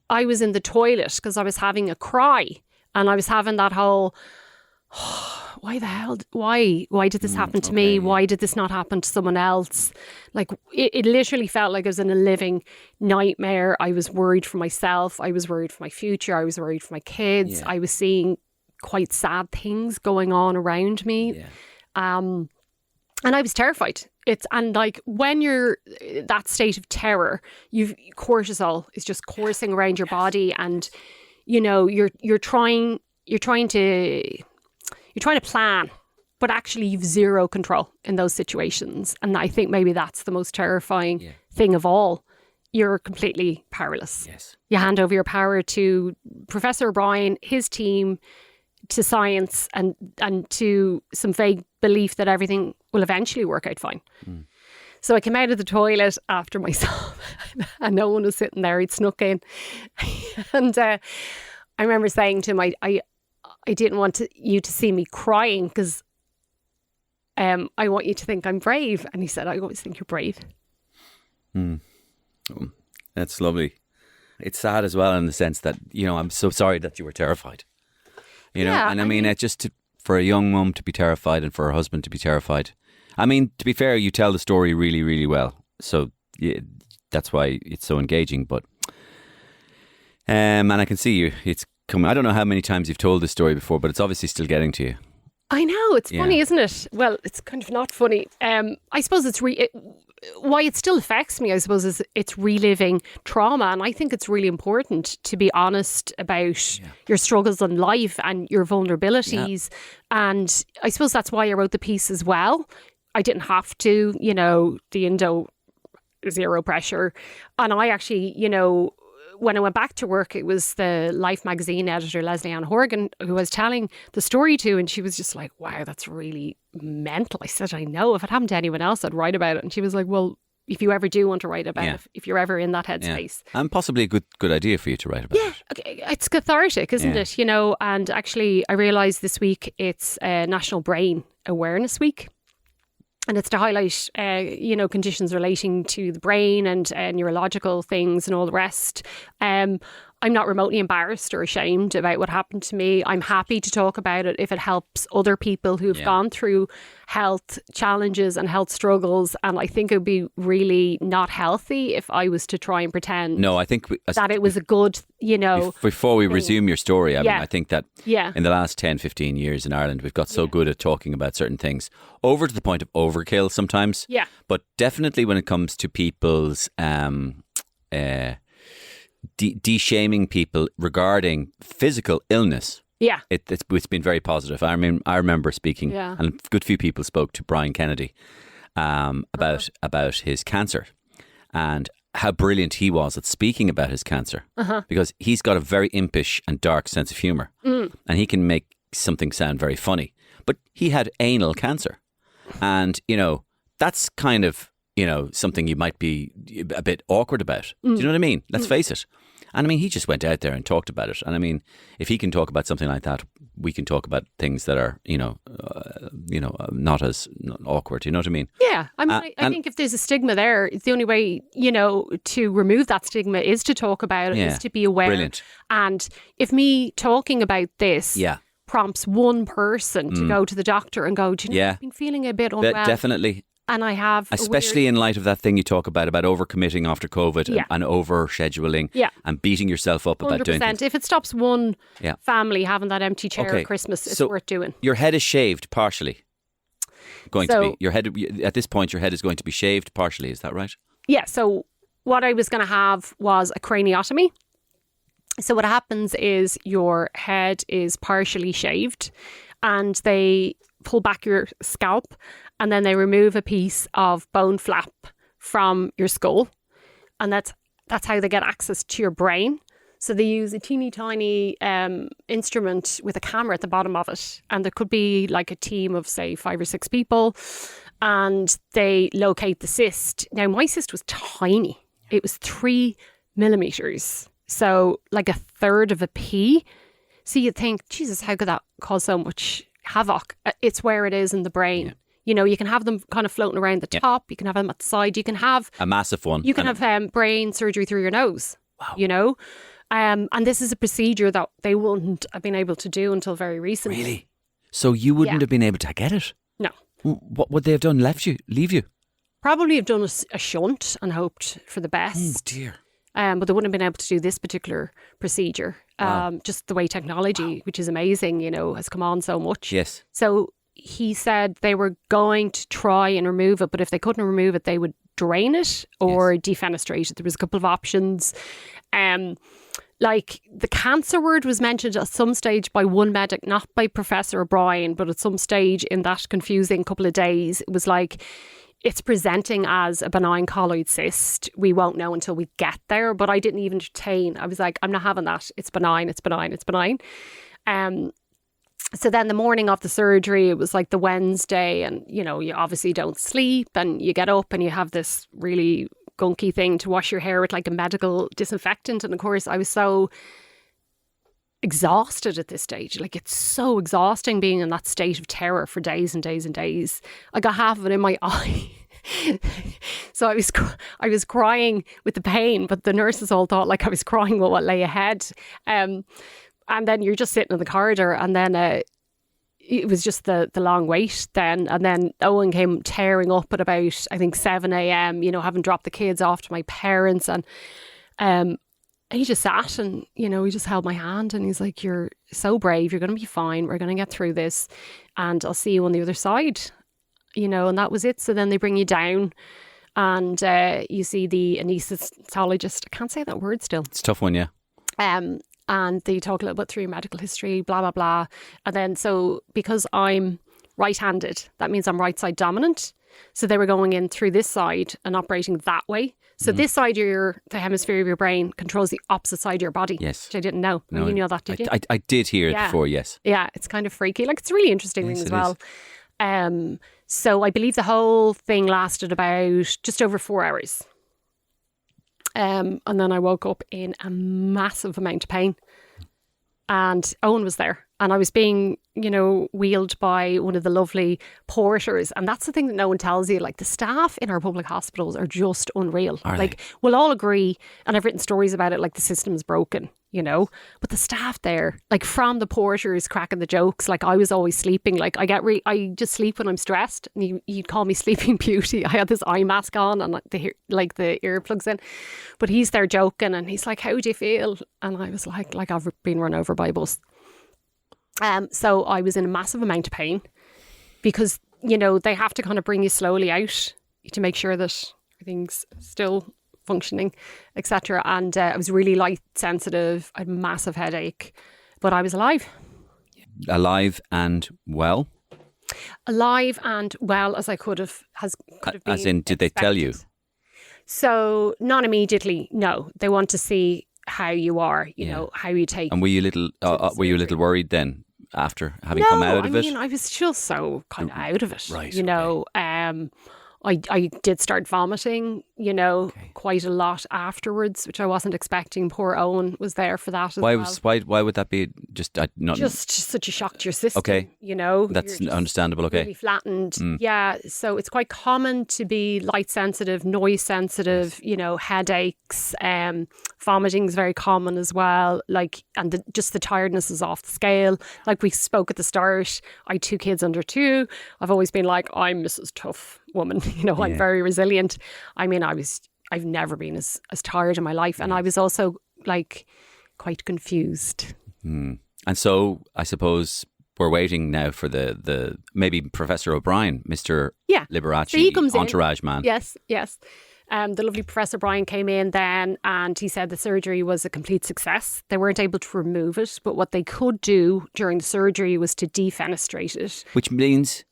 I was in the toilet because I was having a cry, and I was having that whole. Why the hell? Why did this happen to me? Why did this not happen to someone else? Like it literally felt like I was in a living nightmare. I was worried for myself. I was worried for my future. I was worried for my kids. Yeah. I was seeing quite sad things going on around me. Yeah. And I was terrified. And like when you're that state of terror, cortisol is just coursing around your body, and you know you're trying to plan, but actually you've zero control in those situations. And I think maybe that's the most terrifying thing of all. You're completely powerless. Yes. You hand over your power to Professor O'Brien, his team, to science, and to some vague belief that everything will eventually work out fine. Mm. So I came out of the toilet after myself and no one was sitting there. He'd snuck in. And I remember saying to him, I didn't want you to see me crying, because I want you to think I'm brave. And he said, I always think you're brave. Oh, that's lovely. It's sad as well, in the sense that, you know, I'm so sorry that you were terrified. You know, and I mean, it's just for a young mum to be terrified and for her husband to be terrified. I mean, to be fair, you tell the story really, really well. So that's why it's so engaging. But and I can see you. It's coming. I don't know how many times you've told this story before, but it's obviously still getting to you. I know, it's funny, isn't it? Well, it's kind of not funny. I suppose why it still affects me, I suppose, is it's reliving trauma. And I think it's really important to be honest about your struggles in life and your vulnerabilities. Yeah. And I suppose that's why I wrote the piece as well. I didn't have to, you know, the Indo zero pressure. And I actually, you know, when I went back to work, it was the Life magazine editor, Leslie Ann Horgan, who I was telling the story to, and she was just like, wow, that's really mental. I said, I know. If it happened to anyone else, I'd write about it. And she was like, well, if you ever do want to write about it, if you're ever in that headspace. Yeah. And possibly a good idea for you to write about it. Okay. It's cathartic, isn't it? You know, and actually I realised this week it's National Brain Awareness Week. And it's to highlight, conditions relating to the brain and neurological things and all the rest. I'm not remotely embarrassed or ashamed about what happened to me. I'm happy to talk about it if it helps other people who've gone through health challenges and health struggles. And I think it would be really not healthy if I was to try and pretend I think that it was a good, Before we resume your story, I mean, I think that in the last 10, 15 years in Ireland, we've got so good at talking about certain things, over to the point of overkill sometimes. Yeah. But definitely when it comes to people's de-shaming people regarding physical illness. Yeah. It's been very positive. I remember speaking, and a good few people spoke to Brian Kennedy about his cancer and how brilliant he was at speaking about his cancer, because he's got a very impish and dark sense of humour, and he can make something sound very funny. But he had anal cancer, and that's kind of something you might be a bit awkward about. Do you know what I mean? Let's face it. And I mean, he just went out there and talked about it. And I mean, if he can talk about something like that, we can talk about things that are, not as awkward. You know what I mean? Yeah. I mean, I think if there's a stigma there, the only way, to remove that stigma is to talk about it, is to be aware. Brilliant. And if me talking about this prompts one person to go to the doctor and go, do you know, I've been feeling a bit unwell. Definitely. And I have... Especially in light of that thing you talk about overcommitting after COVID and over-scheduling and beating yourself up about doing things. If it stops one family having that empty chair at Christmas, it's worth doing. Your head is shaved partially. At this point, your head is going to be shaved partially. Is that right? Yeah. So what I was going to have was a craniotomy. So what happens is your head is partially shaved and they pull back your scalp and then they remove a piece of bone flap from your skull. And that's how they get access to your brain. So they use a teeny tiny instrument with a camera at the bottom of it. And there could be like a team of, say, 5 or 6 people. And they locate the cyst. Now, my cyst was tiny. It was 3 millimeters. So like a third of a pea. So you'd think, Jesus, how could that cause so much havoc? It's where it is in the brain. Yeah. You can have them kind of floating around the top. You can have them at the side. You can have... a massive one. You can have brain surgery through your nose. Wow. And this is a procedure that they wouldn't have been able to do until very recently. Really? So you wouldn't have been able to get it? No. What would they have done? Leave you? Probably have done a shunt and hoped for the best. Oh, dear. But they wouldn't have been able to do this particular procedure. Wow. Just the way technology, which is amazing, has come on so much. Yes. So he said they were going to try and remove it, but if they couldn't remove it, they would drain it or defenestrate it. There was a couple of options. Like the cancer word was mentioned at some stage by one medic, not by Professor O'Brien, but at some stage in that confusing couple of days, it was like, it's presenting as a benign colloid cyst. We won't know until we get there. But I didn't even entertain. I was like, I'm not having that. It's benign. It's benign. It's benign. So then the morning of the surgery, it was like the Wednesday and, you obviously don't sleep and you get up and you have this really gunky thing to wash your hair with like a medical disinfectant. And of course, I was so exhausted at this stage. Like, it's so exhausting being in that state of terror for days and days and days. I got half of it in my eye. So I was crying with the pain, but the nurses all thought like I was crying with what lay ahead. And then you're just sitting in the corridor, and then it was just the long wait then. And then Owen came tearing up at about, I think, 7 a.m, having dropped the kids off to my parents. And he just sat and, he just held my hand and he's like, you're so brave. You're going to be fine. We're going to get through this and I'll see you on the other side, and that was it. So then they bring you down and you see the anaesthetologist. I can't say that word still. It's a tough one, yeah. And they talk a little bit through your medical history, blah, blah, blah. And then so because I'm right-handed, that means I'm right side dominant. So they were going in through this side and operating that way. So this side of the hemisphere of your brain controls the opposite side of your body. Yes. Which I didn't know. No, you know that, did you? I did hear it before, yes. Yeah, it's kind of freaky. Like, it's a really interesting thing as well. So I believe the whole thing lasted about just over 4 hours. And then I woke up in a massive amount of pain. And Owen was there. And I was being, wheeled by one of the lovely porters. And that's the thing that no one tells you. Like, the staff in our public hospitals are just unreal. We'll all agree, and I've written stories about it, like the system's broken, But the staff there, like from the porters cracking the jokes, like I was always sleeping. Like I just sleep when I'm stressed. And you'd call me Sleeping Beauty. I had this eye mask on and the earplugs in. But he's there joking and he's like, how do you feel? And I was like I've been run over by a bus. So I was in a massive amount of pain because, they have to kind of bring you slowly out to make sure that everything's still functioning, etc. And I was really light sensitive. I had a massive headache, but I was alive. Alive and well? Alive and well as I could have been. As in, did they tell you? So not immediately, no. They want to see how you are, how you take. And were you a little worried then after having come out of it? I was just so kind of out of it. Right. Okay. I did start vomiting, quite a lot afterwards, which I wasn't expecting. Poor Owen was there for that as well. Why would that be just such a shock to your system? Okay. That's understandable. Okay. Really flattened. Yeah. So it's quite common to be light sensitive, noise sensitive, headaches, vomiting is very common as well. And the tiredness is off the scale. Like we spoke at the start, I had 2 kids under 2. I've always been like, I'm Mrs. Tough woman, I'm very resilient. I mean, I've never been as tired in my life. And I was also quite confused. And so I suppose we're waiting now for the maybe Professor O'Brien, Mr. Liberace, so he comes entourage in. man. Yes. The lovely Professor O'Brien came in then and he said the surgery was a complete success. They weren't able to remove it, but what they could do during the surgery was to defenestrate it. Which means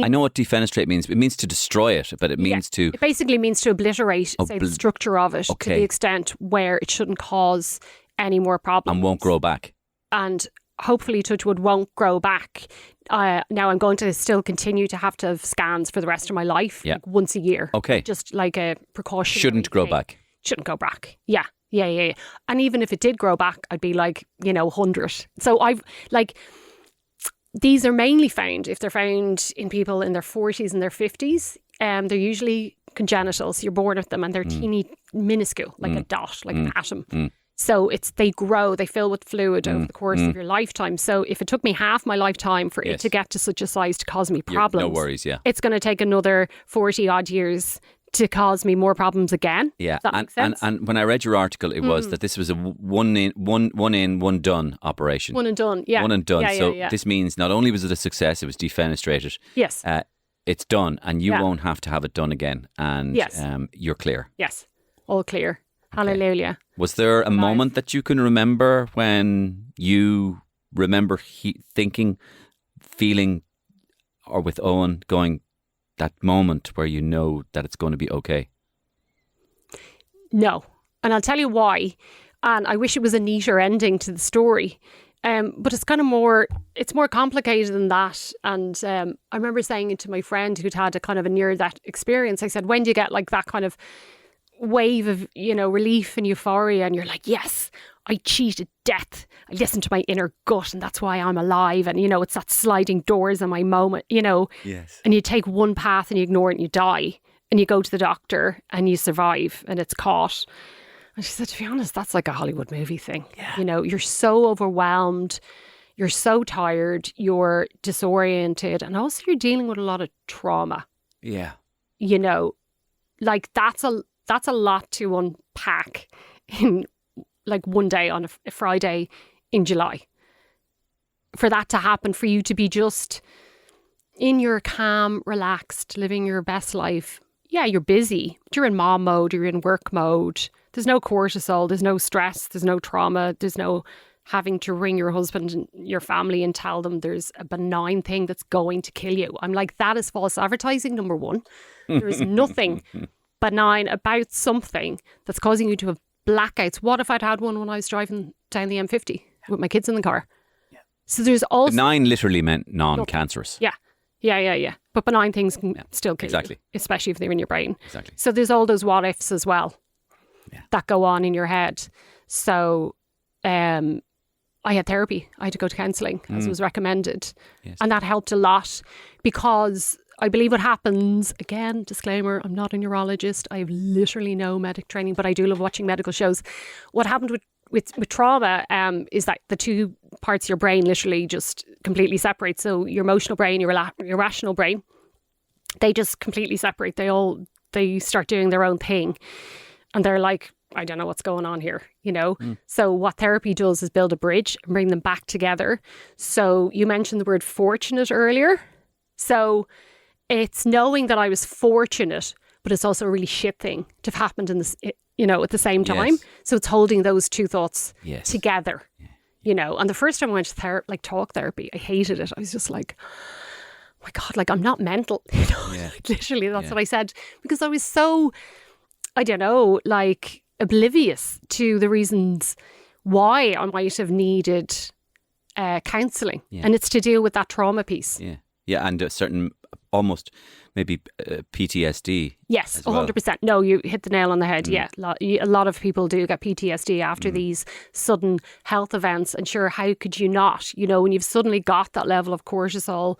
I know what defenestrate means. It means to destroy it, but it means to... It basically means to obliterate, say, the structure of it to the extent where it shouldn't cause any more problems. And won't grow back. And hopefully, touchwood, won't grow back. Now, I'm going to still continue to have scans for the rest of my life, once a year. Okay. Just like a precaution. Shouldn't grow back. Shouldn't go back. Yeah. And even if it did grow back, I'd be 100. So these are mainly found, if they're found in people in their 40s and their 50s, they're usually congenital. So you're born with them and they're teeny, minuscule, like a dot, like an atom. So they grow, they fill with fluid over the course of your lifetime. So if it took me half my lifetime for it to get to such a size to cause me problems, no worries, it's going to take another 40 odd years to cause me more problems again. Yeah, that makes sense? And when I read your article, it was that this was a one in, one done operation. One and done, yeah. One and done. This means not only was it a success, it was defenestrated. Yes. It's done, and you won't have to have it done again. And you're clear. Yes, all clear. Okay. Hallelujah. Was there a moment that you can remember when you remember thinking, feeling, or with Owen going, that moment where you know that it's going to be okay? No. And I'll tell you why. And I wish it was a neater ending to the story. But it's kind of more complicated than that. And I remember saying it to my friend who'd had a kind of a near-death experience. I said, when do you get that kind of wave of, relief and euphoria? And you're like, yes, I cheated death. I listened to my inner gut and that's why I'm alive. And, it's that sliding doors in my moment, Yes. And you take one path and you ignore it and you die. And you go to the doctor and you survive and it's caught. And she said, to be honest, that's like a Hollywood movie thing. Yeah. You're so overwhelmed. You're so tired. You're disoriented. And also you're dealing with a lot of trauma. Yeah. That's a lot to unpack in one day on a Friday in July. For that to happen, for you to be just in your calm, relaxed, living your best life. Yeah, you're busy, but you're in mom mode, you're in work mode. There's no cortisol, there's no stress, there's no trauma, there's no having to ring your husband and your family and tell them there's a benign thing that's going to kill you. I'm like, that is false advertising, number one. There is nothing benign about something that's causing you to have blackouts. What if I'd had one when I was driving down the M50 with my kids in the car? Yeah. So there's also... Benign literally meant non-cancerous. Yeah. But benign things can still kill you, especially if they're in your brain. Exactly. So there's all those what ifs as well that go on in your head. So I had therapy. I had to go to counselling as was recommended. Yes. And that helped a lot because I believe what happens, again, disclaimer, I'm not a neurologist. I have literally no medic training, but I do love watching medical shows. What happened with trauma is that the two parts of your brain literally just completely separate. So your emotional brain, your rational brain, they just completely separate. They start doing their own thing. And they're like, I don't know what's going on here, you know? So what therapy does is build a bridge and bring them back together. So you mentioned the word fortunate earlier. So it's knowing that I was fortunate, but it's also a really shit thing to have happened in this, you know, at the same time. Yes. So it's holding those two thoughts together, you know. And the first time I went to talk therapy, I hated it. I was just like, oh my God, like I'm not mental, you know. Like, literally, that's what I said, because I was so, I don't know, like oblivious to the reasons why I might have needed counselling. And it's to deal with that trauma piece. Yeah, and a certain almost maybe PTSD. Yes, well. 100%. No, you hit the nail on the head. Yeah, a lot of people do get PTSD after these sudden health events. And sure, how could you not? You know, when you've suddenly got that level of cortisol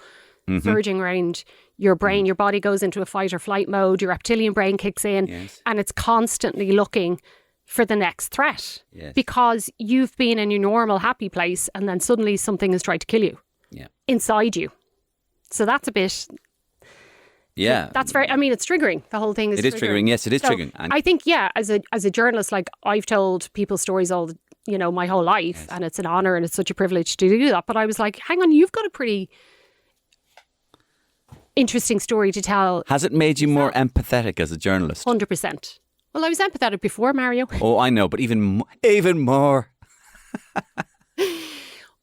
surging around your brain, your body goes into a fight or flight mode, your reptilian brain kicks in, and it's constantly looking for the next threat because you've been in your normal happy place and then suddenly something has tried to kill you inside you. So that's a bit... Yeah. That's very... I mean, it's triggering. The whole thing is triggering. It is triggering. Yes, it is triggering. And I think, as a journalist, like I've told people stories my whole life, and it's an honour and it's such a privilege to do that. But I was like, hang on, you've got a pretty interesting story to tell. Has it made you more empathetic as a journalist? 100%. Well, I was empathetic before, Mario. Oh, I know, but even more.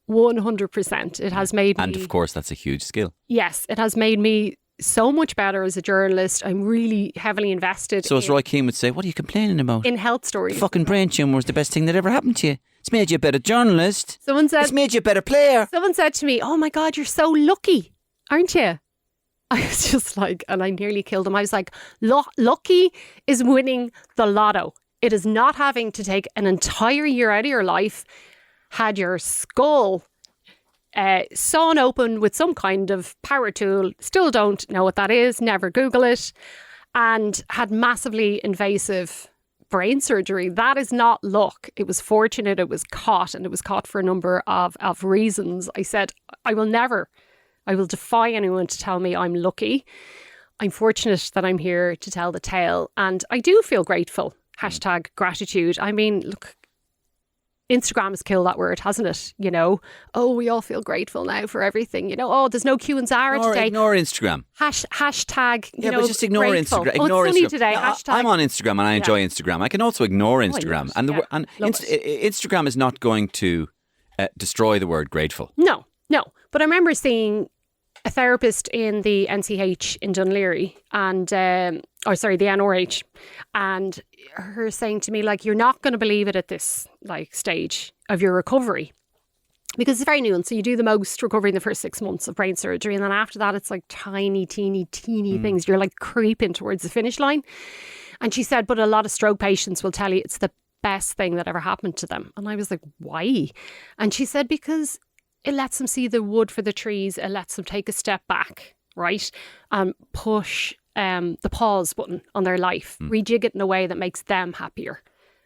100%. It has made me... And of course, that's a huge skill. Yes, it has made me so much better as a journalist. I'm really heavily invested. So as Roy Keane would say, what are you complaining about? In health stories. The fucking brain tumour was the best thing that ever happened to you. It's made you a better journalist. Someone said... It's made you a better player. Someone said to me, oh my God, you're so lucky, aren't you? I was just like, and I nearly killed him. I was like, lucky is winning the lotto. It is not having to take an entire year out of your life, had your skull sawn open with some kind of power tool, still don't know what that is, never Google it, and had massively invasive brain surgery. That is not luck. It was fortunate, it was caught, and it was caught for a number of reasons. I said, I will defy anyone to tell me I'm lucky. I'm fortunate that I'm here to tell the tale, and I do feel grateful. Hashtag gratitude. I mean, look, Instagram has killed that word, hasn't it? You know, oh, we all feel grateful now for everything. You know, oh, there's no Q and Zara today. Ignore Instagram. Hashtag, but just ignore grateful. Instagram. Ignore it's sunny Instagram. today. No, hashtag. I'm on Instagram and I enjoy Instagram. I can also ignore Instagram. Instagram is not going to destroy the word grateful. No. But I remember seeing a therapist in the NCH in Dunleary and, the NRH, and her saying to me, like, you're not going to believe it at this stage of your recovery because it's very nuanced. So you do the most recovery in the first 6 months of brain surgery, and then after that it's like tiny, teeny things. You're like creeping towards the finish line. And she said, but a lot of stroke patients will tell you it's the best thing that ever happened to them. And I was like, why? And she said, because it lets them see the wood for the trees. It lets them take a step back, right? And push the pause button on their life, rejig it in a way that makes them happier.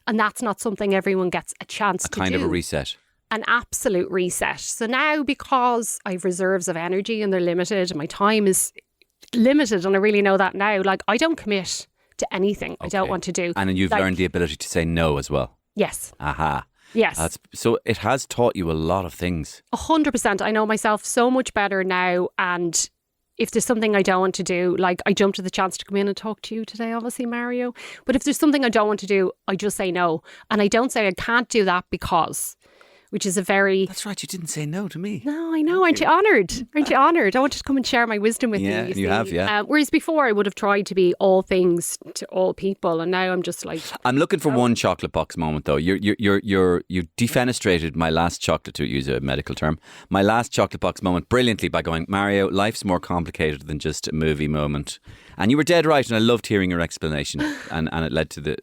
And that's not something everyone gets a chance to do. A kind of a reset. An absolute reset. So now, because I have reserves of energy and they're limited, my time is limited, and I really know that now, like, I don't commit to anything I don't want to do. And you've learned the ability to say no as well. Yes. Aha. Yes. So it has taught you a lot of things. 100%. I know myself so much better now, and if there's something I don't want to do, like I jumped at the chance to come in and talk to you today, obviously, Mario. But if there's something I don't want to do, I just say no. And I don't say I can't do that because, which is a very... That's right, you didn't say no to me. No, I know. Aren't you honoured? Aren't you honoured? I wanted to come and share my wisdom with you. Yeah, you have, yeah. Whereas before I would have tried to be all things to all people, and now I'm just like... I'm looking for one chocolate box moment though. You defenestrated my last chocolate, to use a medical term, my last chocolate box moment brilliantly by going, Mario, life's more complicated than just a movie moment. And you were dead right, and I loved hearing your explanation, and it led to the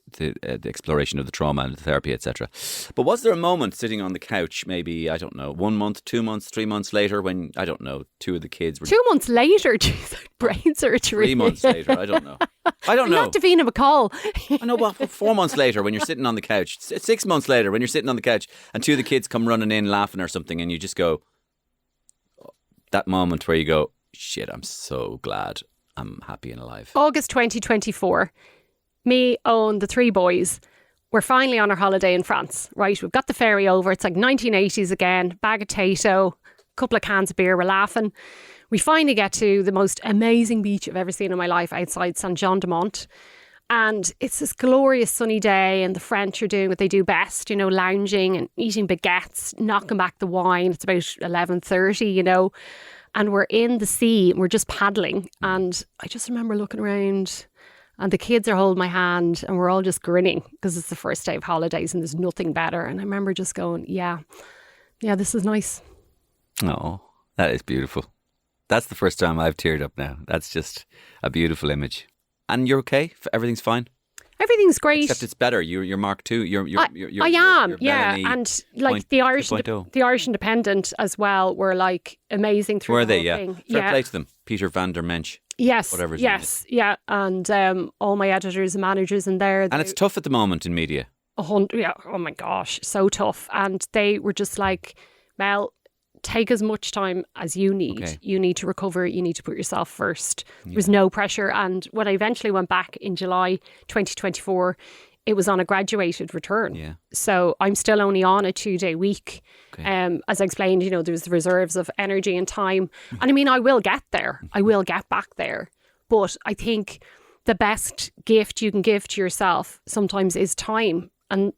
exploration of the trauma and the therapy, etc. But was there a moment sitting on the couch, maybe, I don't know, 1 month, 2 months, 3 months later, when, I don't know, two of the kids were... 2 months later? Jeez, brain surgery. 3 months later, I don't know. You have to Davina McCall. I know, but 4 months later, when you're sitting on the couch, 6 months later, when you're sitting on the couch, and two of the kids come running in laughing or something, and you just go... That moment where you go, shit, I'm so glad I'm happy and alive. August 2024. Me, Owen, the 3 boys, we're finally on our holiday in France. Right, we've got the ferry over. It's like 1980s again. Bag of Tato, couple of cans of beer. We're laughing. We finally get to the most amazing beach I've ever seen in my life outside Saint-Jean-de-Mont. And it's this glorious sunny day, and the French are doing what they do best, you know, lounging and eating baguettes, knocking back the wine. It's about 11:30, you know, and we're in the sea and we're just paddling. And I just remember looking around, and the kids are holding my hand, and we're all just grinning because it's the first day of holidays and there's nothing better. And I remember just going, yeah, this is nice. Oh, that is beautiful. That's the first time I've teared up now. That's just a beautiful image. And you're okay? Everything's fine? Everything's great. Except it's better. You're Mark II. I am, yeah. Melanie and like the Irish Independent as well were like amazing through the whole thing. Fair play to them. Peter van der Mensch. Yes. Whatever his name is. Yeah. And all my editors and managers in there. And it's tough at the moment in media. 100. Yeah. Oh my gosh, so tough. And they were just like, Mel, take as much time as you need. Okay. You need to recover. You need to put yourself first. There was no pressure. And when I eventually went back in July 2024, it was on a graduated return. Yeah. So I'm still only on a 2-day week. Okay. As I explained, you know, there's the reserves of energy and time. And I mean, I will get there. I will get back there. But I think the best gift you can give to yourself sometimes is time. And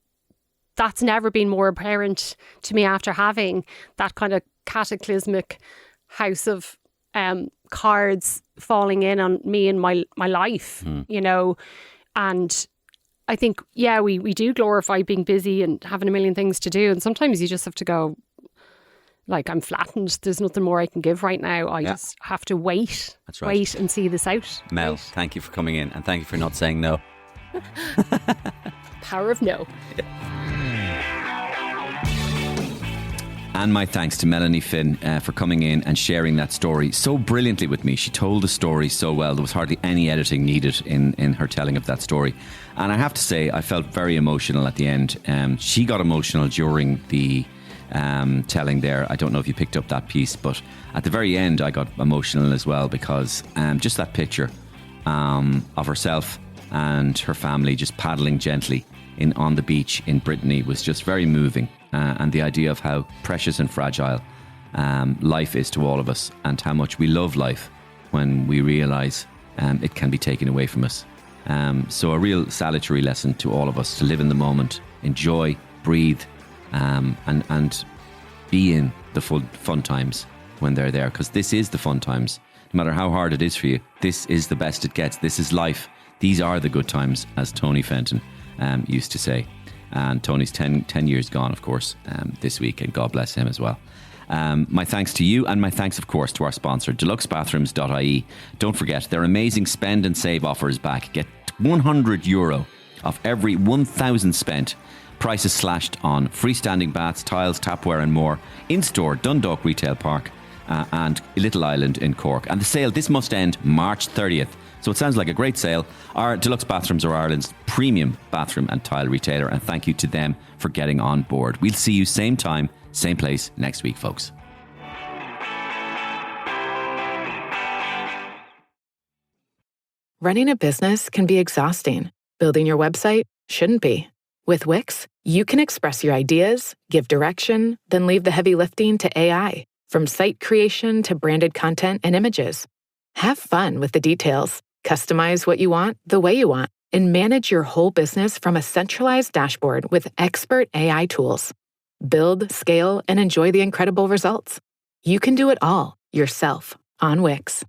that's never been more apparent to me after having that kind of cataclysmic house of cards falling in on me in my life, you know. And I think, we do glorify being busy and having a million things to do. And sometimes you just have to go, like, I'm flattened. There's nothing more I can give right now. I just have to wait. That's right. Wait and see this out. Mel, thank you for coming in, and thank you for not saying no. Power of no. And my thanks to Melanie Finn for coming in and sharing that story so brilliantly with me. She told the story so well. There was hardly any editing needed in her telling of that story. And I have to say, I felt very emotional at the end. She got emotional during the telling there. I don't know if you picked up that piece, but at the very end, I got emotional as well, because just that picture of herself and her family just paddling gently on the beach in Brittany was just very moving. And the idea of how precious and fragile life is to all of us, and how much we love life when we realise it can be taken away from us. So a real salutary lesson to all of us to live in the moment, enjoy, breathe, and be in the fun times when they're there, because this is the fun times. No matter how hard it is for you, this is the best it gets. This is life. These are the good times, as Tony Fenton used to say. And Tony's 10 years gone, of course, this week, and God bless him as well. My thanks to you, and my thanks, of course, to our sponsor, deluxebathrooms.ie. Don't forget, their amazing spend and save offer is back. Get €100 off every 1,000 spent. Prices slashed on freestanding baths, tiles, tapware and more. In-store, Dundalk Retail Park and Little Island in Cork. And the sale, this must end March 30th. So it sounds like a great sale. Our Deluxe Bathrooms are Ireland's premium bathroom and tile retailer, and thank you to them for getting on board. We'll see you same time, same place next week, folks. Running a business can be exhausting. Building your website shouldn't be. With Wix, you can express your ideas, give direction, then leave the heavy lifting to AI. From site creation to branded content and images. Have fun with the details. Customize what you want the way you want, and manage your whole business from a centralized dashboard with expert AI tools. Build, scale, and enjoy the incredible results. You can do it all yourself on Wix.